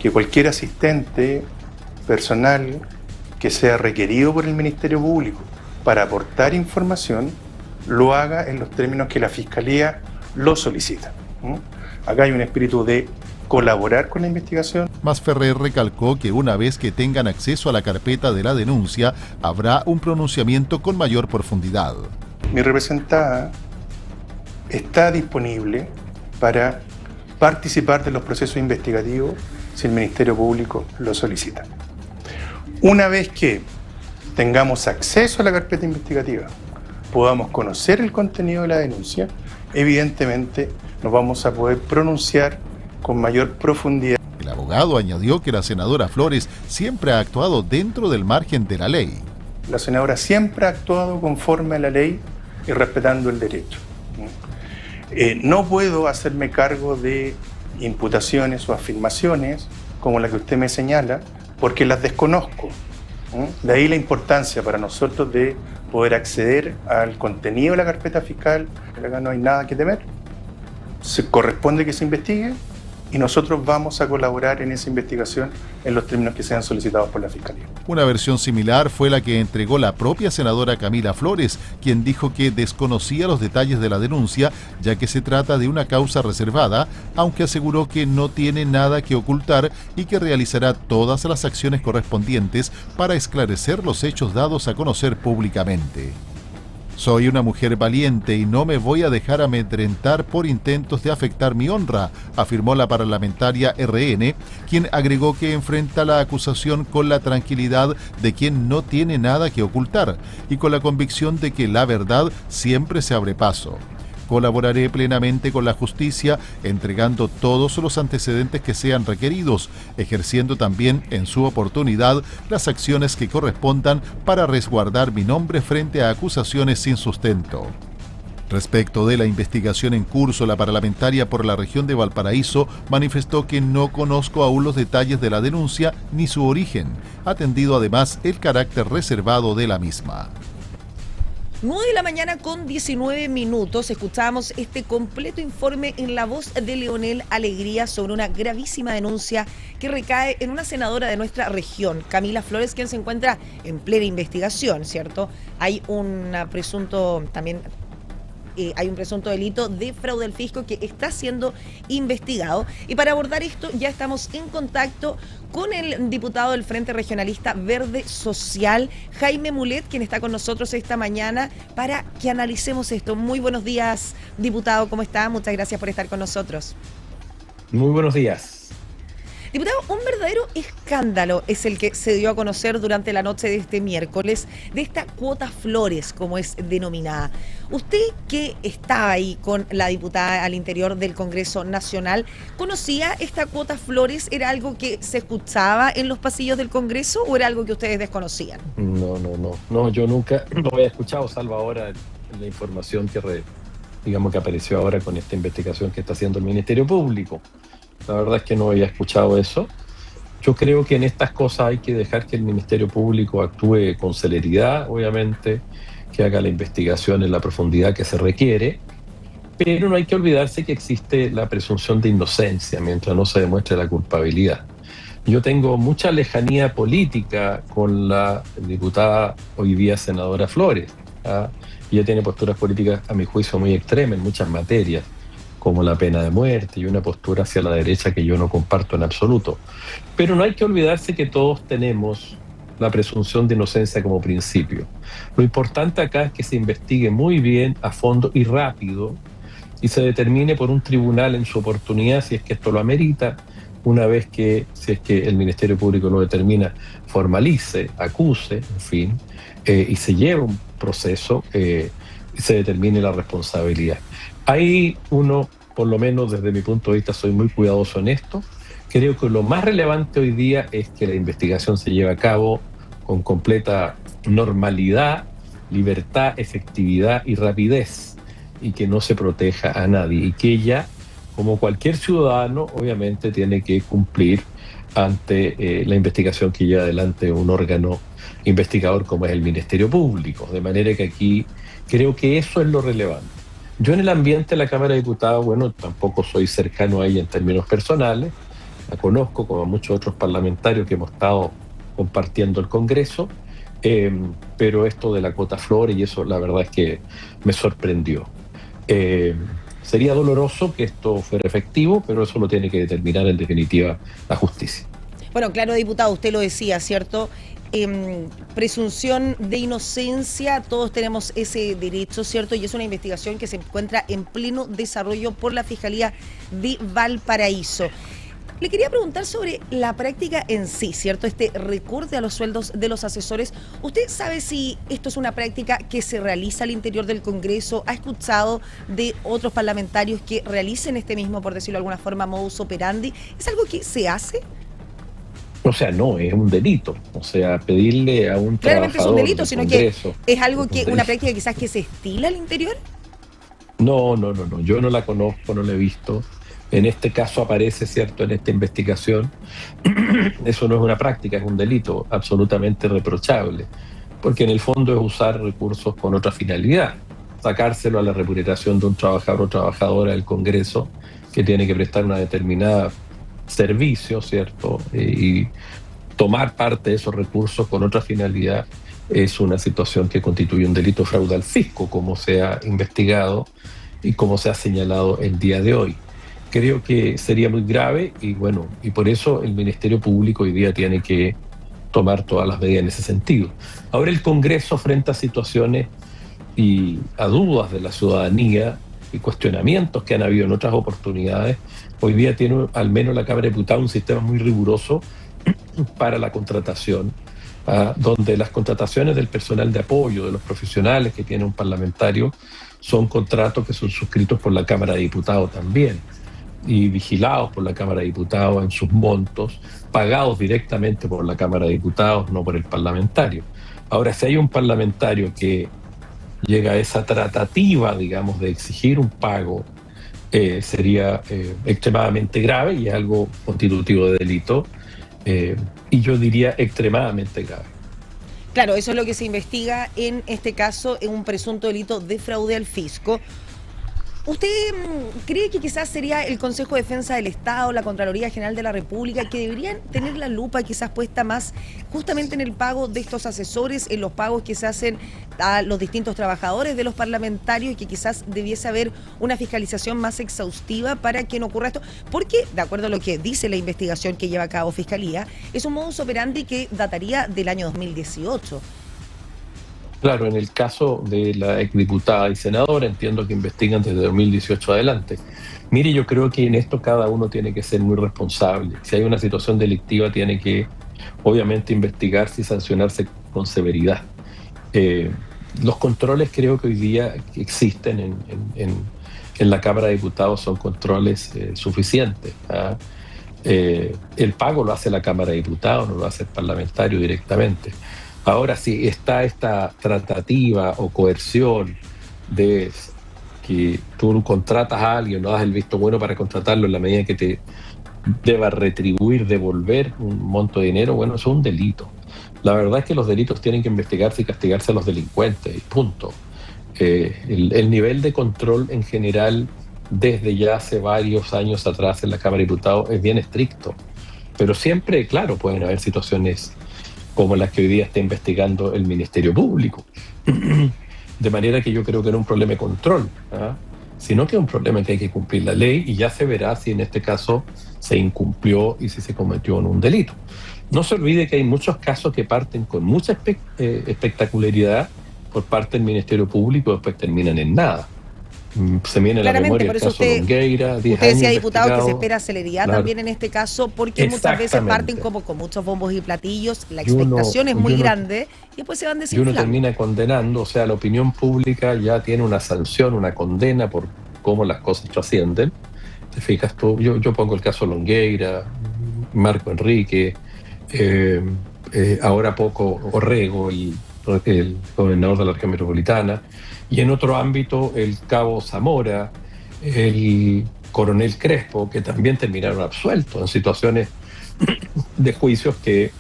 que cualquier asistente personal que sea requerido por el Ministerio Público para aportar información lo haga en los términos que la Fiscalía lo solicita. Acá hay un espíritu de colaborar con la investigación. Masferrer recalcó que una vez que tengan acceso a la carpeta de la denuncia, habrá un pronunciamiento con mayor profundidad. Mi representada está disponible para participar de los procesos investigativos si el Ministerio Público lo solicita. Una vez que tengamos acceso a la carpeta investigativa, podamos conocer el contenido de la denuncia, evidentemente nos vamos a poder pronunciar con mayor profundidad. El abogado añadió que la senadora Flores siempre ha actuado dentro del margen de la ley. La senadora siempre ha actuado conforme a la ley y respetando el derecho. No puedo hacerme cargo de imputaciones o afirmaciones como la que usted me señala, porque las desconozco. De ahí la importancia para nosotros de poder acceder al contenido de la carpeta fiscal. Acá no hay nada que temer. Se corresponde que se investigue y nosotros vamos a colaborar en esa investigación en los términos que sean solicitados por la Fiscalía. Una versión similar fue la que entregó la propia senadora Camila Flores, quien dijo que desconocía los detalles de la denuncia, ya que se trata de una causa reservada, aunque aseguró que no tiene nada que ocultar y que realizará todas las acciones correspondientes para esclarecer los hechos dados a conocer públicamente. Soy una mujer valiente y no me voy a dejar amedrentar por intentos de afectar mi honra, afirmó la parlamentaria RN, quien agregó que enfrenta la acusación con la tranquilidad de quien no tiene nada que ocultar y con la convicción de que la verdad siempre se abre paso. Colaboraré plenamente con la justicia, entregando todos los antecedentes que sean requeridos, ejerciendo también en su oportunidad las acciones que correspondan para resguardar mi nombre frente a acusaciones sin sustento. Respecto de la investigación en curso, la parlamentaria por la región de Valparaíso manifestó que no conozco aún los detalles de la denuncia ni su origen, atendido además el carácter reservado de la misma. 9 de la mañana con 19 minutos, escuchamos este completo informe en la voz de Leonel Alegría sobre una gravísima denuncia que recae en una senadora de nuestra región, Camila Flores, quien se encuentra en plena investigación, ¿cierto? Hay un presunto delito de fraude al fisco que está siendo investigado. Y para abordar esto ya estamos en contacto con el diputado del Frente Regionalista Verde Social, Jaime Mulet, quien está con nosotros esta mañana para que analicemos esto. Muy buenos días, diputado, ¿cómo está? Muchas gracias por estar con nosotros. Muy buenos días. Diputado, un verdadero escándalo es el que se dio a conocer durante la noche de este miércoles de esta cuota Flores, como es denominada. Usted, que estaba ahí con la diputada al interior del Congreso Nacional, ¿conocía esta cuota Flores? ¿Era algo que se escuchaba en los pasillos del Congreso o era algo que ustedes desconocían? No, yo nunca lo había escuchado, salvo ahora la información que apareció ahora con esta investigación que está haciendo el Ministerio Público. La verdad es que no había escuchado eso. Yo creo que en estas cosas hay que dejar que el Ministerio Público actúe con celeridad, obviamente, que haga la investigación en la profundidad que se requiere, pero no hay que olvidarse que existe la presunción de inocencia mientras no se demuestre la culpabilidad. Yo tengo mucha lejanía política con la diputada, hoy día senadora Flores. Ella tiene posturas políticas, a mi juicio, muy extremas en muchas materias, como la pena de muerte y una postura hacia la derecha que yo no comparto en absoluto. Pero no hay que olvidarse que todos tenemos la presunción de inocencia como principio. Lo importante acá es que se investigue muy bien, a fondo y rápido, y se determine por un tribunal en su oportunidad si es que esto lo amerita. Una vez que, si es que el Ministerio Público lo determina, formalice, acuse, en fin, y se lleve un proceso y se determine la responsabilidad. Ahí uno, por lo menos desde mi punto de vista, soy muy cuidadoso en esto. Creo que lo más relevante hoy día es que la investigación se lleve a cabo con completa normalidad, libertad, efectividad y rapidez, y que no se proteja a nadie, y que ella, como cualquier ciudadano, obviamente tiene que cumplir ante la investigación que lleva adelante un órgano investigador como es el Ministerio Público. De manera que aquí creo que eso es lo relevante. Yo en el ambiente de la Cámara de Diputados, tampoco soy cercano a ella en términos personales, la conozco como a muchos otros parlamentarios que hemos estado compartiendo el Congreso, pero esto de la cuota Flores y eso, la verdad es que me sorprendió. Sería doloroso que esto fuera efectivo, pero eso lo tiene que determinar en definitiva la justicia. Bueno, claro, diputado, usted lo decía, ¿cierto? Presunción de inocencia, todos tenemos ese derecho, ¿cierto? Y es una investigación que se encuentra en pleno desarrollo por la Fiscalía de Valparaíso. Le quería preguntar sobre la práctica en sí, ¿cierto? Este recorte a los sueldos de los asesores. ¿Usted sabe si esto es una práctica que se realiza al interior del Congreso? ¿Ha escuchado de otros parlamentarios que realicen este mismo, por decirlo de alguna forma, modus operandi? ¿Es algo que se hace? O sea, no, es un delito. O sea, pedirle a un claramente trabajador es un delito, sino Congreso, que es algo que, una práctica quizás que se estila al interior. No, yo no la conozco, no la he visto. En este caso aparece, ¿cierto?, en esta investigación. Eso no es una práctica, es un delito absolutamente reprochable, porque en el fondo es usar recursos con otra finalidad, sacárselo a la remuneración de un trabajador o trabajadora del Congreso que tiene que prestar una determinada servicio, ¿cierto? Y tomar parte de esos recursos con otra finalidad es una situación que constituye un delito de fraude al fisco, como se ha investigado y como se ha señalado el día de hoy. Creo que sería muy grave y por eso el Ministerio Público hoy día tiene que tomar todas las medidas en ese sentido. Ahora el Congreso, frente a situaciones y a dudas de la ciudadanía y cuestionamientos que han habido en otras oportunidades, hoy día tiene, al menos la Cámara de Diputados, un sistema muy riguroso para la contratación, donde las contrataciones del personal de apoyo, de los profesionales que tiene un parlamentario, son contratos que son suscritos por la Cámara de Diputados también, y vigilados por la Cámara de Diputados en sus montos, pagados directamente por la Cámara de Diputados, no por el parlamentario. Ahora, si hay un parlamentario que llega a esa tratativa, digamos, de exigir un pago, sería extremadamente grave y es algo constitutivo de delito, y yo diría extremadamente grave. Claro, eso es lo que se investiga en este caso, en un presunto delito de fraude al fisco. ¿Usted cree que quizás sería el Consejo de Defensa del Estado, la Contraloría General de la República, que deberían tener la lupa quizás puesta más justamente en el pago de estos asesores, en los pagos que se hacen a los distintos trabajadores de los parlamentarios, y que quizás debiese haber una fiscalización más exhaustiva para que no ocurra esto? Porque, de acuerdo a lo que dice la investigación que lleva a cabo Fiscalía, es un modus operandi que dataría del año 2018. Claro, en el caso de la exdiputada y senadora, entiendo que investigan desde 2018 adelante. Mire, yo creo que en esto cada uno tiene que ser muy responsable. Si hay una situación delictiva, tiene que, obviamente, investigarse y sancionarse con severidad. Los controles creo que hoy día existen en la Cámara de Diputados son controles suficientes. El pago lo hace la Cámara de Diputados, no lo hace el parlamentario directamente. Ahora, si está esta tratativa o coerción de que tú contratas a alguien, no das el visto bueno para contratarlo en la medida que te deba retribuir, devolver un monto de dinero, bueno, eso es un delito. La verdad es que los delitos tienen que investigarse y castigarse a los delincuentes, y punto. El nivel de control en general, desde ya hace varios años atrás en la Cámara de Diputados, es bien estricto. Pero siempre, claro, pueden haber situaciones como las que hoy día está investigando el Ministerio Público. De manera que yo creo que no es un problema de control, sino que es un problema en que hay que cumplir la ley y ya se verá si en este caso se incumplió y si se cometió un delito. No se olvide que hay muchos casos que parten con mucha espectacularidad por parte del Ministerio Público y después terminan en nada. Se viene a la memoria el caso Longueira, 10 usted decía, años diputado, que se espera celeridad también en este caso, porque muchas veces parten como con muchos bombos y platillos, la expectación es muy grande y después se van desinflando. Y uno termina condenando, o sea, la opinión pública ya tiene una sanción, una condena por cómo las cosas trascienden. Te fijas tú, yo pongo el caso Longueira, Marco Enrique, ahora poco Orrego, el gobernador de la región metropolitana, y en otro ámbito el cabo Zamora, el coronel Crespo, que también terminaron absueltos en situaciones de juicios que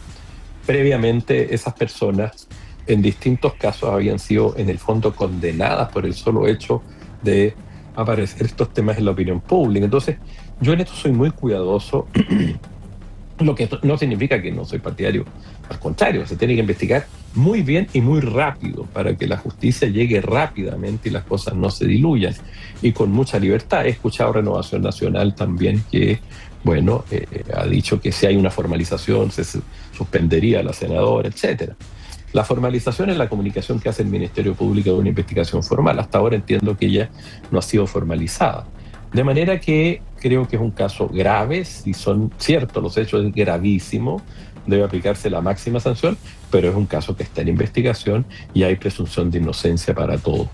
previamente esas personas en distintos casos habían sido en el fondo condenadas por el solo hecho de aparecer estos temas en la opinión pública. Entonces, yo en esto soy muy cuidadoso, lo que no significa que no soy partidario, al contrario, se tiene que investigar muy bien y muy rápido para que la justicia llegue rápidamente y las cosas no se diluyan, y con mucha libertad. He escuchado Renovación Nacional también que, bueno, ha dicho que si hay una formalización se suspendería a la senadora, etcétera. La formalización es la comunicación que hace el Ministerio Público de una investigación formal. Hasta ahora entiendo que ella no ha sido formalizada. De manera que creo que es un caso grave, si son ciertos los hechos, es gravísimo, debe aplicarse la máxima sanción, pero es un caso que está en investigación y hay presunción de inocencia para todos.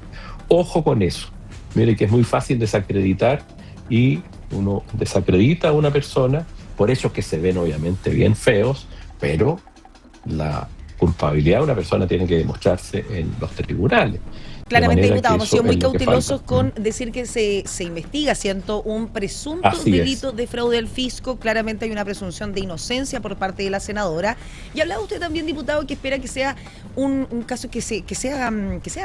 Ojo con eso. Mire que es muy fácil desacreditar, y uno desacredita a una persona por hechos que se ven obviamente bien feos, pero la culpabilidad de una persona tiene que demostrarse en los tribunales. Claramente, diputado, hemos sido muy cautelosos con decir que se investiga, ¿cierto?, un presunto delito de fraude al fisco. Claramente hay una presunción de inocencia por parte de la senadora. Y hablaba usted también, diputado, que espera que sea un caso que sea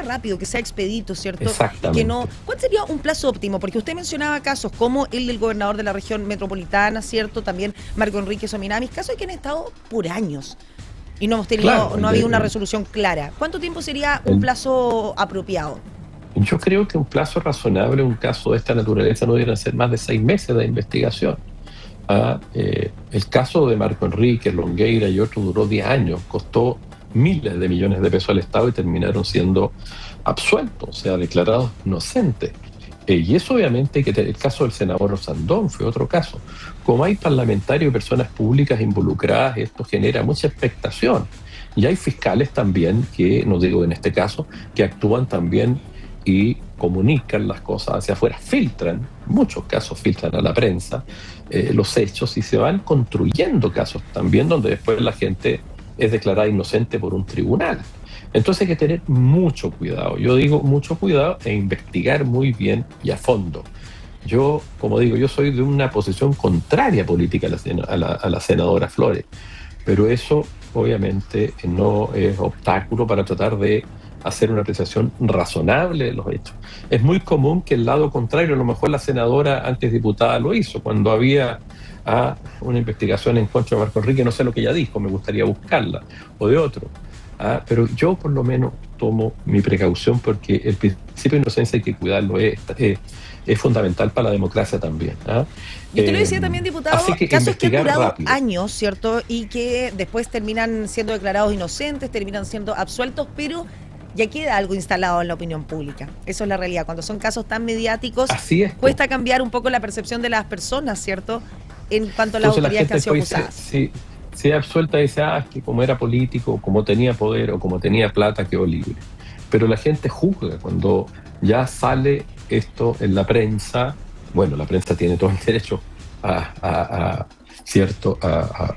rápido, que sea expedito, ¿cierto? Exactamente. Que no, ¿cuál sería un plazo óptimo? Porque usted mencionaba casos como el del gobernador de la región metropolitana, ¿cierto? También Marco Enrique Sominamis, casos que han estado por años y no hemos tenido, no ha habido una resolución clara. ¿Cuánto tiempo sería un plazo apropiado? Yo creo que un plazo razonable, un caso de esta naturaleza, no deberían ser más de 6 meses de investigación. El caso de Marco Enrique, Longueira y otro duró 10 años, costó miles de millones de pesos al Estado y terminaron siendo absueltos, o sea, declarados inocentes. Y eso obviamente, que el caso del senador Osandón fue otro caso. Como hay parlamentarios y personas públicas involucradas, esto genera mucha expectación. Y hay fiscales también que, no digo en este caso, que actúan también y comunican las cosas hacia afuera, filtran, muchos casos filtran a la prensa los hechos, y se van construyendo casos también donde después la gente es declarada inocente por un tribunal. Entonces hay que tener mucho cuidado, yo digo mucho cuidado, e investigar muy bien y a fondo. Yo, como digo, yo soy de una posición contraria política a la senadora Flores, pero eso obviamente no es obstáculo para tratar de hacer una apreciación razonable de los hechos. Es muy común que el lado contrario, a lo mejor la senadora antes diputada lo hizo, cuando había una investigación en contra de Marco Enrique, no sé lo que ella dijo, me gustaría buscarla, o de otro. Pero yo por lo menos tomo mi precaución, porque el principio de inocencia hay que cuidarlo, es fundamental para la democracia también. Y usted lo decía también, diputado, casos que han durado rápido. Años, ¿cierto? Y que después terminan siendo declarados inocentes, terminan siendo absueltos, pero ya queda algo instalado en la opinión pública. Eso es la realidad. Cuando son casos tan mediáticos, Así es, cuesta cambiar un poco la percepción de las personas, ¿cierto? En cuanto a las autoridades que han sido acusadas. Si es absuelta, dice, es que como era político, como tenía poder o como tenía plata, quedó libre. Pero la gente juzga cuando ya sale esto en la prensa. Bueno, la prensa tiene todo el derecho a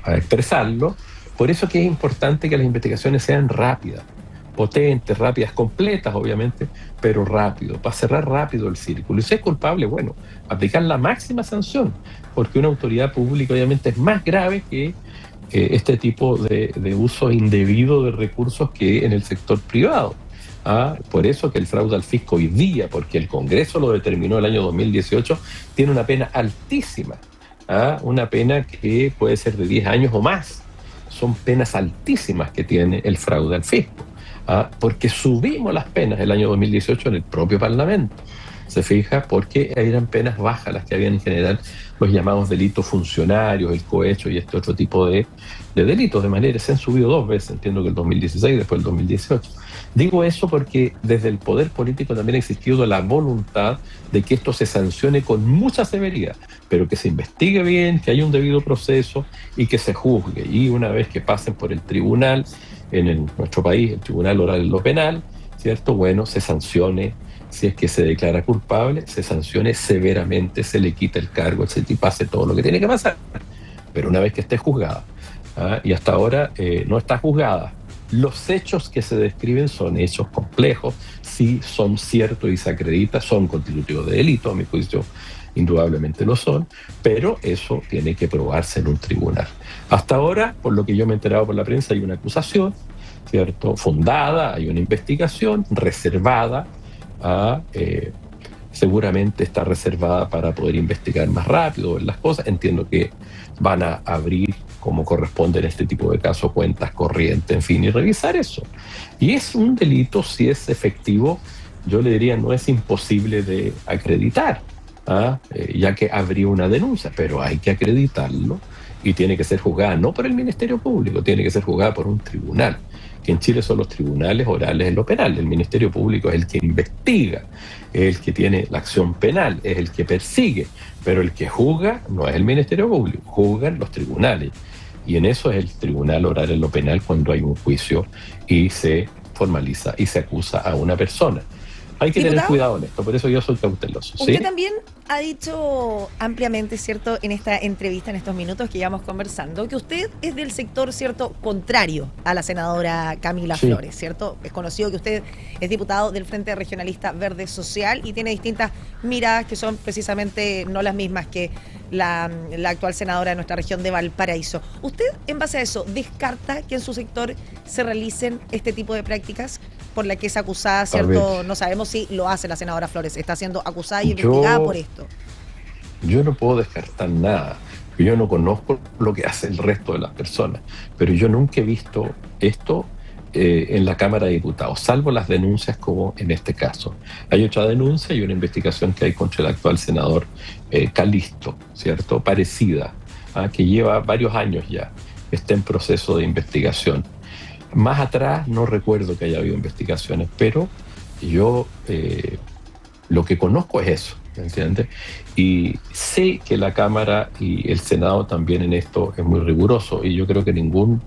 expresarlo. Por eso que es importante que las investigaciones sean rápidas, potentes, rápidas, completas, obviamente, pero rápido, para cerrar rápido el círculo. Y si es culpable, bueno, aplicar la máxima sanción, porque una autoridad pública obviamente es más grave que este tipo de uso indebido de recursos que en el sector privado. Por eso que el fraude al fisco hoy día, porque el Congreso lo determinó el año 2018, tiene una pena altísima, una pena que puede ser de 10 años o más. Son penas altísimas que tiene el fraude al fisco, porque subimos las penas el año 2018 en el propio Parlamento. Se fija, porque eran penas bajas las que habían en general los llamados delitos funcionarios, el cohecho y este otro tipo de delitos. De manera, se han subido 2 veces, entiendo que el 2016 y después el 2018. Digo eso porque desde el poder político también ha existido la voluntad de que esto se sancione con mucha severidad, pero que se investigue bien, que haya un debido proceso y que se juzgue. Y una vez que pasen por el tribunal, nuestro país, el Tribunal Oral en lo Penal, ¿cierto? Bueno, se sancione. Si es que se declara culpable, se sancione severamente, se le quita el cargo, etc., y pase todo lo que tiene que pasar. Pero una vez que esté juzgada, y hasta ahora no está juzgada, los hechos que se describen son hechos complejos, sí son ciertos y se acredita, son constitutivos de delito, a mi juicio indudablemente lo son, pero eso tiene que probarse en un tribunal. Hasta ahora, por lo que yo me he enterado por la prensa, hay una acusación, ¿cierto?, fundada, hay una investigación reservada, seguramente está reservada para poder investigar más rápido las cosas. Entiendo que van a abrir, como corresponde en este tipo de casos, cuentas corrientes, en fin, y revisar eso. Y es un delito, si es efectivo, yo le diría, no es imposible de acreditar, ya que habría una denuncia, pero hay que acreditarlo y tiene que ser juzgada no por el Ministerio Público, tiene que ser juzgada por un tribunal, que en Chile son los tribunales orales en lo penal. El Ministerio Público es el que investiga, es el que tiene la acción penal, es el que persigue, pero el que juzga no es el Ministerio Público, juzgan los tribunales. Y en eso es el Tribunal Oral en lo Penal cuando hay un juicio y se formaliza y se acusa a una persona. Hay que tener cuidado en esto, por eso yo soy cauteloso. Usted también ha dicho ampliamente, ¿cierto?, en esta entrevista, en estos minutos que llevamos conversando, que usted es del sector, ¿cierto?, contrario a la senadora Camila Flores, ¿cierto? Es conocido que usted es diputado del Frente Regionalista Verde Social y tiene distintas miradas que son precisamente no las mismas que la actual senadora de nuestra región de Valparaíso. ¿Usted, en base a eso, descarta que en su sector se realicen este tipo de prácticas por la que es acusada, ¿cierto? No sabemos si lo hace la senadora Flores, está siendo acusada y investigada por esto. Yo no puedo descartar nada. Yo no conozco lo que hace el resto de las personas, pero yo nunca he visto esto en la Cámara de Diputados, salvo las denuncias como en este caso. Hay otra denuncia y una investigación que hay contra el actual senador Calisto, ¿cierto? Parecida, que lleva varios años ya, está en proceso de investigación. Más atrás no recuerdo que haya habido investigaciones, pero yo lo que conozco es eso, ¿me entiendes? Y sé que la Cámara y el Senado también en esto es muy riguroso, y yo creo que ninguna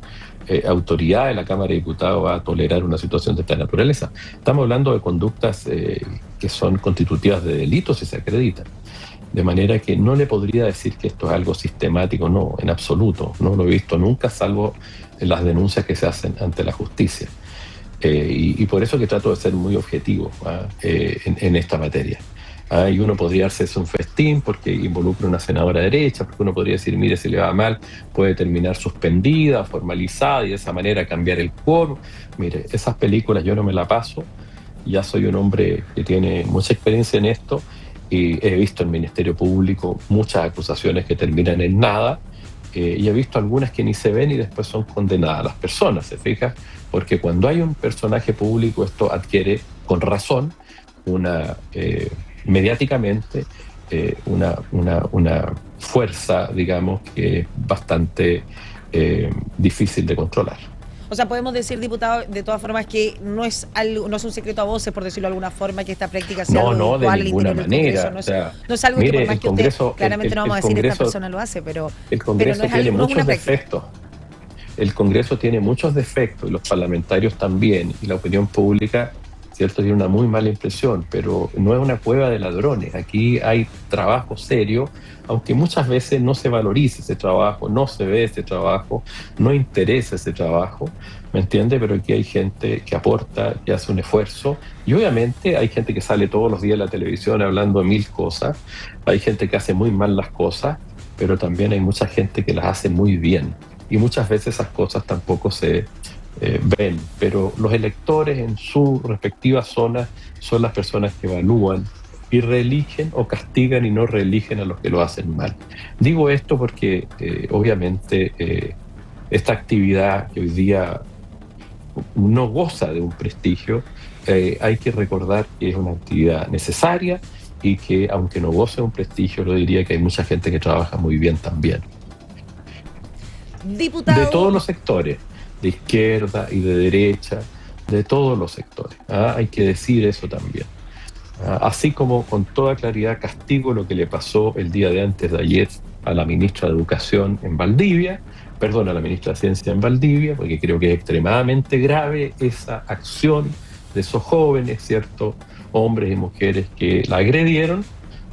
autoridad de la Cámara de Diputados va a tolerar una situación de esta naturaleza. Estamos hablando de conductas que son constitutivas de delitos y se acreditan. De manera que no le podría decir que esto es algo sistemático, no, en absoluto. No lo he visto nunca, salvo en las denuncias que se hacen ante la justicia. Y por eso que trato de ser muy objetivo en esta materia. Y uno podría hacerse un festín porque involucra a una senadora derecha, porque uno podría decir, mire, si le va mal, puede terminar suspendida, formalizada, y de esa manera cambiar el quórum. Mire, esas películas yo no me la paso. Ya soy un hombre que tiene mucha experiencia en esto, y he visto en el Ministerio Público muchas acusaciones que terminan en nada, y he visto algunas que ni se ven y después son condenadas las personas, ¿se fija? Porque cuando hay un personaje público esto adquiere, con razón, mediáticamente, una fuerza, digamos, que es bastante difícil de controlar. O sea, podemos decir, diputado, de todas formas que no es un secreto a voces, por decirlo de alguna forma, que esta práctica sea algo No, de habitual al ninguna interior del manera. Congreso. O sea, No es algo que mire, por más el que usted, Congreso, claramente no vamos a decir Congreso, esta persona lo hace, pero el Congreso no es tiene algo, no es muchos una práctica. defectos. El Congreso tiene muchos defectos y los parlamentarios también, y la opinión pública, cierto, tiene una muy mala impresión, pero no es una cueva de ladrones. Aquí hay trabajo serio, aunque muchas veces no se valoriza ese trabajo, no se ve ese trabajo, no interesa ese trabajo, ¿me entiende? Pero aquí hay gente que aporta, que hace un esfuerzo, y obviamente hay gente que sale todos los días en la televisión hablando de 1000 cosas, hay gente que hace muy mal las cosas, pero también hay mucha gente que las hace muy bien, y muchas veces esas cosas tampoco se ven, pero los electores en su respectiva zona son las personas que evalúan y reeligen o castigan y no reeligen a los que lo hacen mal. Digo esto porque obviamente esta actividad que hoy día no goza de un prestigio, hay que recordar que es una actividad necesaria y que aunque no goce de un prestigio, lo diría que hay mucha gente que trabaja muy bien también. Diputado. De todos los sectores, de izquierda y de derecha, de todos los sectores. Hay que decir eso también. Así como con toda claridad castigo lo que le pasó el día de antes de ayer a la ministra de Educación en Valdivia, a la ministra de Ciencia en Valdivia, porque creo que es extremadamente grave esa acción de esos jóvenes, ¿cierto?, hombres y mujeres que la agredieron,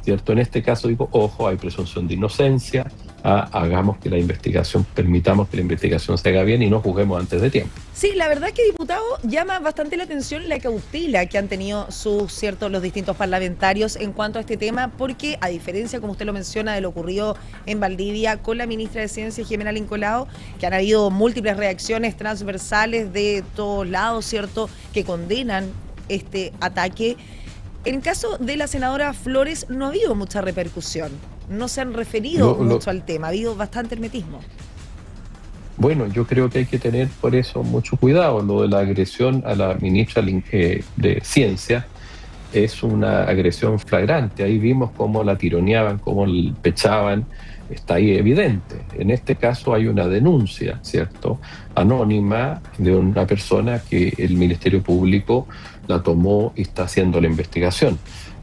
¿cierto? En este caso digo, ojo, hay presunción de inocencia, hagamos que la investigación, permitamos que la investigación se haga bien y no juzguemos antes de tiempo. Sí, la verdad es que, diputado, llama bastante la atención la cautela que han tenido los distintos parlamentarios en cuanto a este tema, porque a diferencia, como usted lo menciona, de lo ocurrido en Valdivia con la ministra de Ciencia, Jimena Lincolao, que han habido múltiples reacciones transversales de todos lados, ¿cierto?, que condenan este ataque. En caso de la senadora Flores no ha habido mucha repercusión, no se han referido mucho al tema, ha habido bastante hermetismo. Bueno, yo creo que hay que tener por eso mucho cuidado. Lo de la agresión a la ministra de Ciencia es una agresión flagrante. Ahí vimos cómo la tironeaban, cómo la pechaban, está ahí evidente. En este caso hay una denuncia, ¿cierto?, anónima de una persona que el Ministerio Público la tomó y está haciendo la investigación.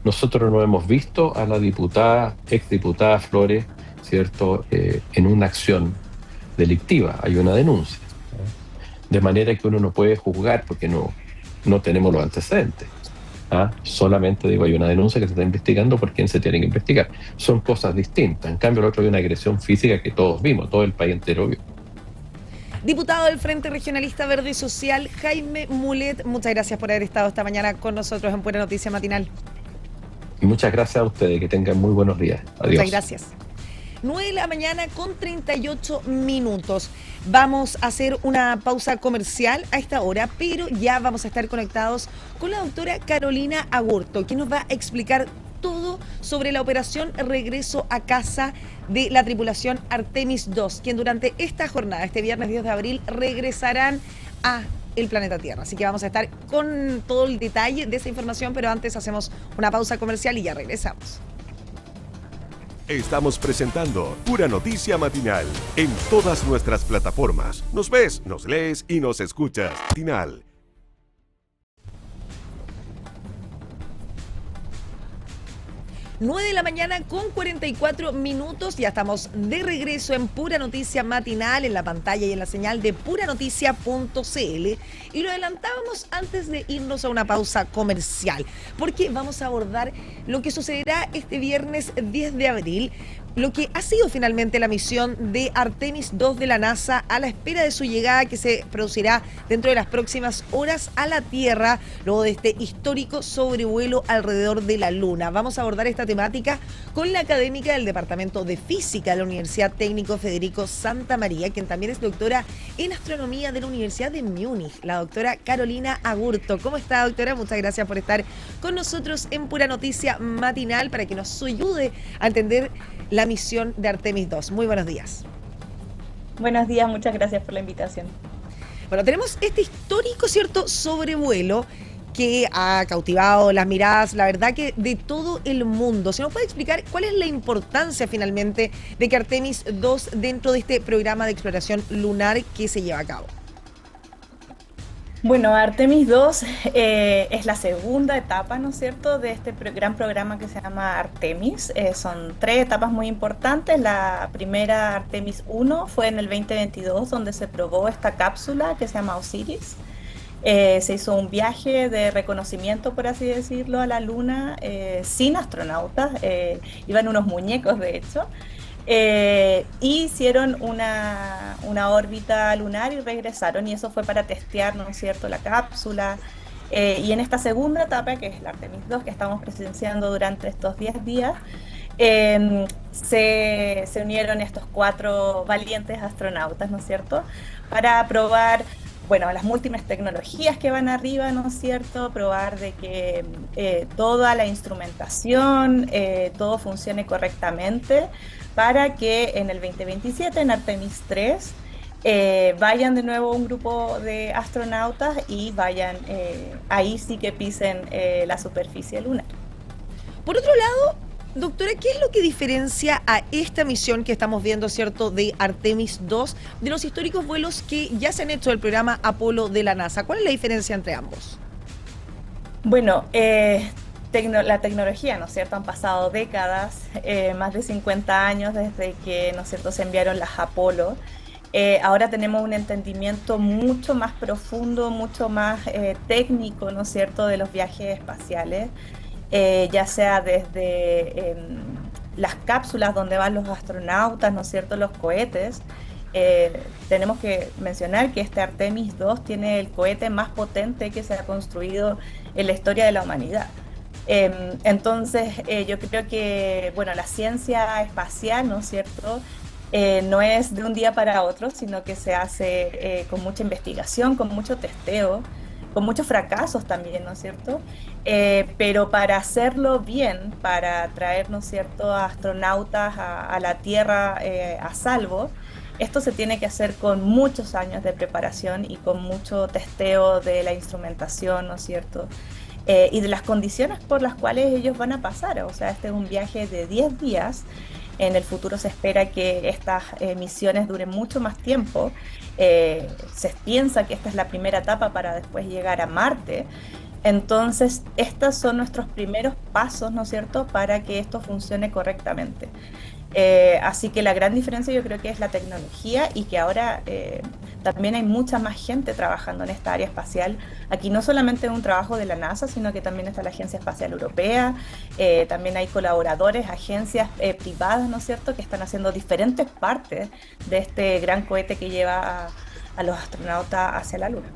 Nosotros no hemos visto a la exdiputada Flores, ¿cierto?, en una acción delictiva, hay una denuncia. De manera que uno no puede juzgar porque no tenemos los antecedentes. Solamente digo, hay una denuncia que se está investigando por quién se tiene que investigar. Son cosas distintas. En cambio, el otro hay una agresión física que todos vimos, todo el país entero vio. Diputado del Frente Regionalista Verde y Social, Jaime Mulet, muchas gracias por haber estado esta mañana con nosotros en Pura Noticia Matinal. Y muchas gracias a ustedes, que tengan muy buenos días. Adiós. Muchas gracias. 9 de la mañana con 38 minutos. Vamos a hacer una pausa comercial a esta hora, pero ya vamos a estar conectados con la doctora Carolina Agurto, que nos va a explicar todo sobre la operación Regreso a Casa de la tripulación Artemis II, quien durante esta jornada, este viernes 10 de abril, regresarán a el planeta Tierra. Así que vamos a estar con todo el detalle de esa información, pero antes hacemos una pausa comercial y ya regresamos. Estamos presentando Pura Noticia Matinal en todas nuestras plataformas. Nos ves, nos lees y nos escuchas. Matinal. Nueve de la mañana con 44 minutos, ya estamos de regreso en Pura Noticia Matinal, en la pantalla y en la señal de puranoticia.cl, y lo adelantábamos antes de irnos a una pausa comercial, porque vamos a abordar lo que sucederá este viernes 10 de abril, lo que ha sido finalmente la misión de Artemis II de la NASA a la espera de su llegada, que se producirá dentro de las próximas horas a la Tierra, luego de este histórico sobrevuelo alrededor de la Luna. Vamos a abordar esta temática con la académica del Departamento de Física de la Universidad Técnico Federico Santa María, quien también es doctora en astronomía de la Universidad de Múnich, la doctora Carolina Agurto. ¿Cómo está, doctora? Muchas gracias por estar con nosotros en Pura Noticia Matinal para que nos ayude a entender la misión de Artemis II. Muy buenos días. Buenos días, muchas gracias por la invitación. Bueno, tenemos este histórico, ¿cierto?, sobrevuelo que ha cautivado las miradas, la verdad, que de todo el mundo. ¿Se nos puede explicar cuál es la importancia finalmente de que Artemis II dentro de este programa de exploración lunar que se lleva a cabo? Bueno, Artemis 2 es la segunda etapa, ¿no es cierto?, de este gran programa que se llama Artemis. Son 3 etapas muy importantes. La primera, Artemis 1, fue en el 2022, donde se probó esta cápsula que se llama Osiris. Se hizo un viaje de reconocimiento, por así decirlo, a la Luna sin astronautas. Iban unos muñecos, de hecho. Hicieron una órbita lunar y regresaron, y eso fue para testear, ¿no es cierto?, la cápsula. Y en esta segunda etapa, que es la Artemis 2, que estamos presenciando durante estos 10 días, se unieron estos 4 valientes astronautas, ¿no es cierto?, para probar, bueno, las múltiples tecnologías que van arriba, ¿no es cierto?, probar de que toda la instrumentación, todo funcione correctamente, para que en el 2027, en Artemis 3, vayan de nuevo un grupo de astronautas y vayan, ahí sí que pisen la superficie lunar. Por otro lado, doctora, ¿qué es lo que diferencia a esta misión que estamos viendo, cierto, de Artemis 2, de los históricos vuelos que ya se han hecho del programa Apolo de la NASA? ¿Cuál es la diferencia entre ambos? Bueno, la tecnología, ¿no es cierto? Han pasado décadas, más de 50 años desde que, ¿no es cierto?, se enviaron las Apolo. Ahora tenemos un entendimiento mucho más profundo, mucho más técnico, ¿no es cierto?, de los viajes espaciales, ya sea desde las cápsulas donde van los astronautas, ¿no es cierto?, los cohetes. Tenemos que mencionar que este Artemis 2 tiene el cohete más potente que se ha construido en la historia de la humanidad. Entonces, yo creo que, bueno, la ciencia espacial, ¿no es cierto?, no es de un día para otro, sino que se hace con mucha investigación, con mucho testeo, con muchos fracasos también, ¿no es cierto? Pero para hacerlo bien, para traer, ¿no es cierto?, a astronautas a la Tierra a salvo, esto se tiene que hacer con muchos años de preparación y con mucho testeo de la instrumentación, ¿no es cierto?, y de las condiciones por las cuales ellos van a pasar. O sea, este es un viaje de 10 días. En el futuro se espera que estas misiones duren mucho más tiempo. Se piensa que esta es la primera etapa para después llegar a Marte. Entonces, estos son nuestros primeros pasos, ¿no es cierto?, para que esto funcione correctamente. Así que la gran diferencia yo creo que es la tecnología, y que ahora también hay mucha más gente trabajando en esta área espacial. Aquí no solamente es un trabajo de la NASA, sino que también está la Agencia Espacial Europea, también hay colaboradores, agencias privadas, ¿no es cierto?, que están haciendo diferentes partes de este gran cohete que lleva a los astronautas hacia la Luna.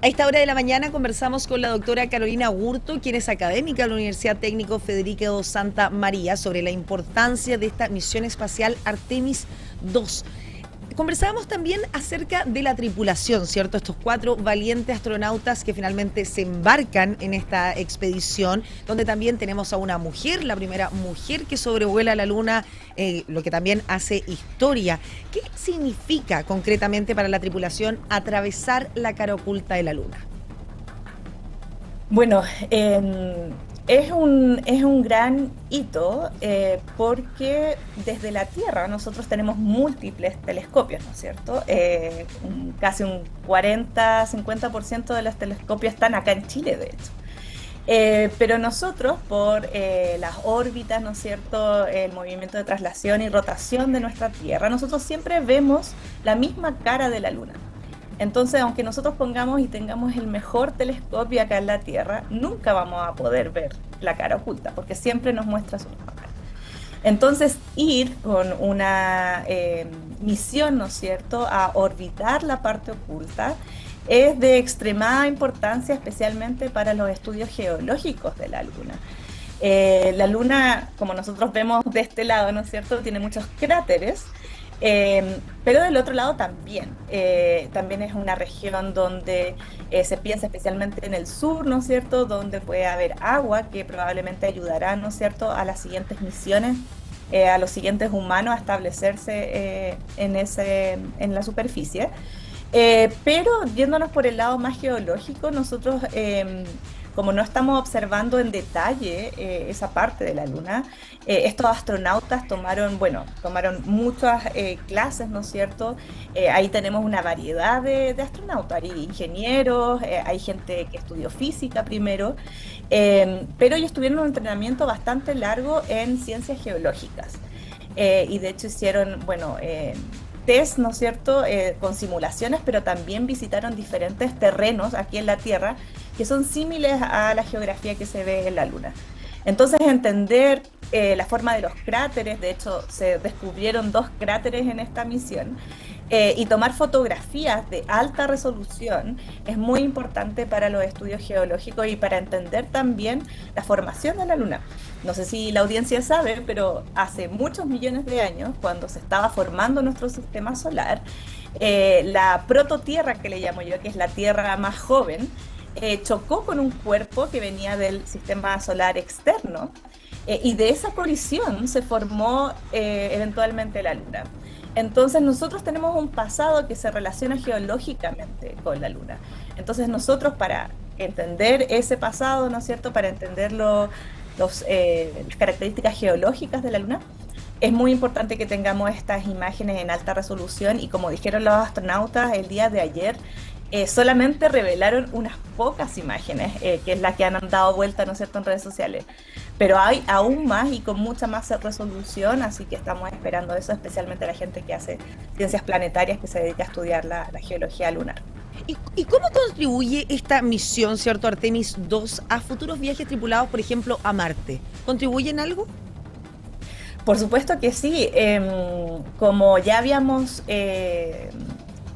A esta hora de la mañana conversamos con la doctora Carolina Gurto, quien es académica de la Universidad Técnico Federico Santa María, sobre la importancia de esta misión espacial Artemis 2. Conversábamos también acerca de la tripulación, ¿cierto? Estos 4 valientes astronautas que finalmente se embarcan en esta expedición, donde también tenemos a una mujer, la primera mujer que sobrevuela la Luna, lo que también hace historia. ¿Qué significa concretamente para la tripulación atravesar la cara oculta de la Luna? Bueno, es un gran hito porque desde la Tierra nosotros tenemos múltiples telescopios, ¿no es cierto? Casi un 40-50% de los telescopios están acá en Chile, de hecho. Pero nosotros, por las órbitas, ¿no es cierto?, el movimiento de traslación y rotación de nuestra Tierra, nosotros siempre vemos la misma cara de la Luna. Entonces, aunque nosotros pongamos y tengamos el mejor telescopio acá en la Tierra, nunca vamos a poder ver la cara oculta, porque siempre nos muestra su misma cara. Entonces, ir con una misión, ¿no es cierto?, a orbitar la parte oculta, es de extremada importancia, especialmente para los estudios geológicos de la Luna. La Luna, como nosotros vemos de este lado, ¿no es cierto?, tiene muchos cráteres, pero del otro lado también es una región donde se piensa especialmente en el sur, ¿no es cierto?, donde puede haber agua que probablemente ayudará, ¿no es cierto?, a las siguientes misiones, a los siguientes humanos a establecerse en la superficie. Pero yéndonos por el lado más geológico, nosotros como no estamos observando en detalle esa parte de la Luna, estos astronautas tomaron muchas clases, ¿no es cierto? Ahí tenemos una variedad de astronautas, hay ingenieros, hay gente que estudió física primero, pero ellos tuvieron un entrenamiento bastante largo en ciencias geológicas. Y de hecho hicieron, test, ¿no es cierto?, con simulaciones, pero también visitaron diferentes terrenos aquí en la Tierra que son similares a la geografía que se ve en la Luna. Entonces, entender la forma de los cráteres, de hecho, se descubrieron 2 cráteres en esta misión, y tomar fotografías de alta resolución es muy importante para los estudios geológicos y para entender también la formación de la Luna. No sé si la audiencia sabe, pero hace muchos millones de años, cuando se estaba formando nuestro sistema solar, la prototierra, que le llamo yo, que es la Tierra más joven, chocó con un cuerpo que venía del sistema solar externo, y de esa colisión se formó eventualmente la Luna. Entonces nosotros tenemos un pasado que se relaciona geológicamente con la Luna. Entonces nosotros, para entender ese pasado, ¿no es cierto?, para entender las características geológicas de la Luna, es muy importante que tengamos estas imágenes en alta resolución, y como dijeron los astronautas el día de ayer, solamente revelaron unas pocas imágenes, que es la que han dado vuelta, ¿no es cierto?, en redes sociales. Pero hay aún más y con mucha más resolución, así que estamos esperando eso, especialmente la gente que hace ciencias planetarias, que se dedica a estudiar la geología lunar. ¿Y cómo contribuye esta misión, cierto, Artemis 2, a futuros viajes tripulados, por ejemplo, a Marte? ¿Contribuye en algo? Por supuesto que sí. Como ya habíamos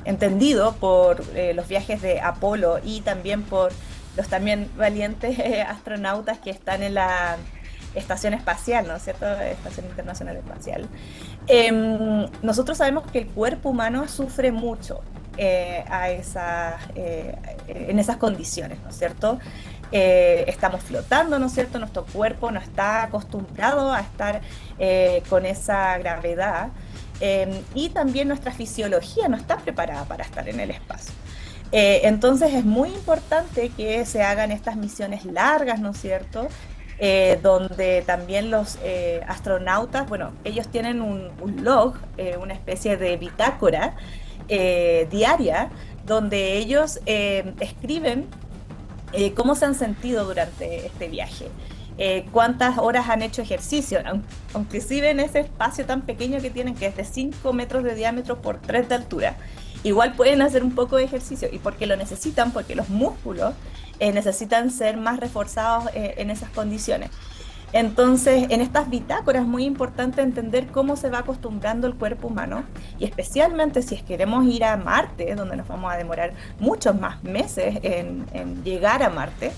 entendido por los viajes de Apolo y también por los también valientes astronautas que están en la Estación Espacial, ¿no es cierto?, Estación Internacional Espacial. Nosotros sabemos que el cuerpo humano sufre mucho en esas condiciones, ¿no es cierto? Estamos flotando, ¿no es cierto? Nuestro cuerpo no está acostumbrado a estar con esa gravedad, y también nuestra fisiología no está preparada para estar en el espacio. Entonces es muy importante que se hagan estas misiones largas, ¿no es cierto?, donde también los astronautas, ellos tienen un log, una especie de bitácora diaria, donde ellos escriben cómo se han sentido durante este viaje, cuántas horas han hecho ejercicio, aunque sí ven ese espacio tan pequeño que tienen, que es de 5 metros de diámetro por 3 de altura. Igual pueden hacer un poco de ejercicio, y porque lo necesitan, porque los músculos necesitan ser más reforzados en esas condiciones. Entonces, en estas bitácoras es muy importante entender cómo se va acostumbrando el cuerpo humano, y especialmente si queremos ir a Marte, donde nos vamos a demorar muchos más meses en llegar a Marte.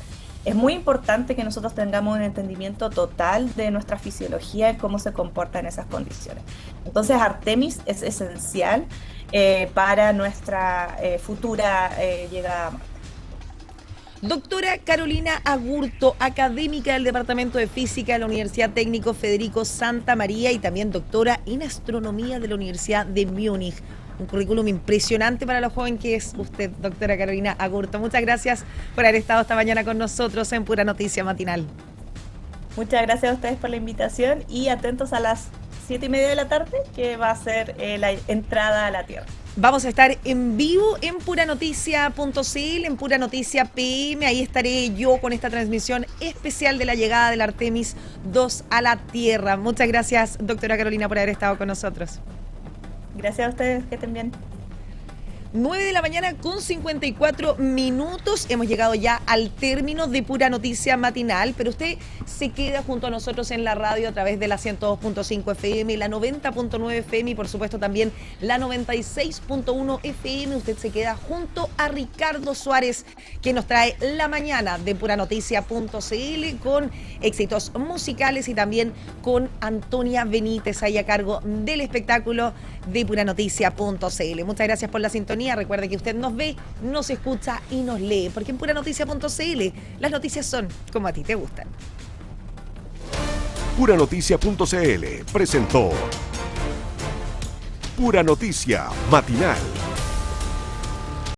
Es muy importante que nosotros tengamos un entendimiento total de nuestra fisiología y cómo se comporta en esas condiciones. Entonces, Artemis es esencial para nuestra futura llegada a Marte. Doctora Carolina Agurto, académica del Departamento de Física de la Universidad Técnico Federico Santa María y también doctora en Astronomía de la Universidad de Múnich. Un currículum impresionante para lo joven que es usted, doctora Carolina Agurto. Muchas gracias por haber estado esta mañana con nosotros en Pura Noticia Matinal. Muchas gracias a ustedes por la invitación, y atentos a las 7:30 de la tarde, que va a ser la entrada a la Tierra. Vamos a estar en vivo en puranoticia.cl, en Pura Noticia PM. Ahí estaré yo con esta transmisión especial de la llegada del Artemis 2 a la Tierra. Muchas gracias, doctora Carolina, por haber estado con nosotros. Gracias a ustedes, que estén bien. 9 de la mañana con 54 minutos. Hemos llegado ya al término de Pura Noticia Matinal, pero usted se queda junto a nosotros en la radio a través de la 102.5 FM, la 90.9 FM y por supuesto también la 96.1 FM. Usted se queda junto a Ricardo Suárez, que nos trae la mañana de puranoticia.cl con éxitos musicales, y también con Antonia Benítez ahí a cargo del espectáculo de puranoticia.cl. Muchas gracias por la sintonía. Recuerde que usted nos ve, nos escucha y nos lee, porque en puranoticia.cl las noticias son como a ti te gustan. Puranoticia.cl presentó Pura Noticia Matinal.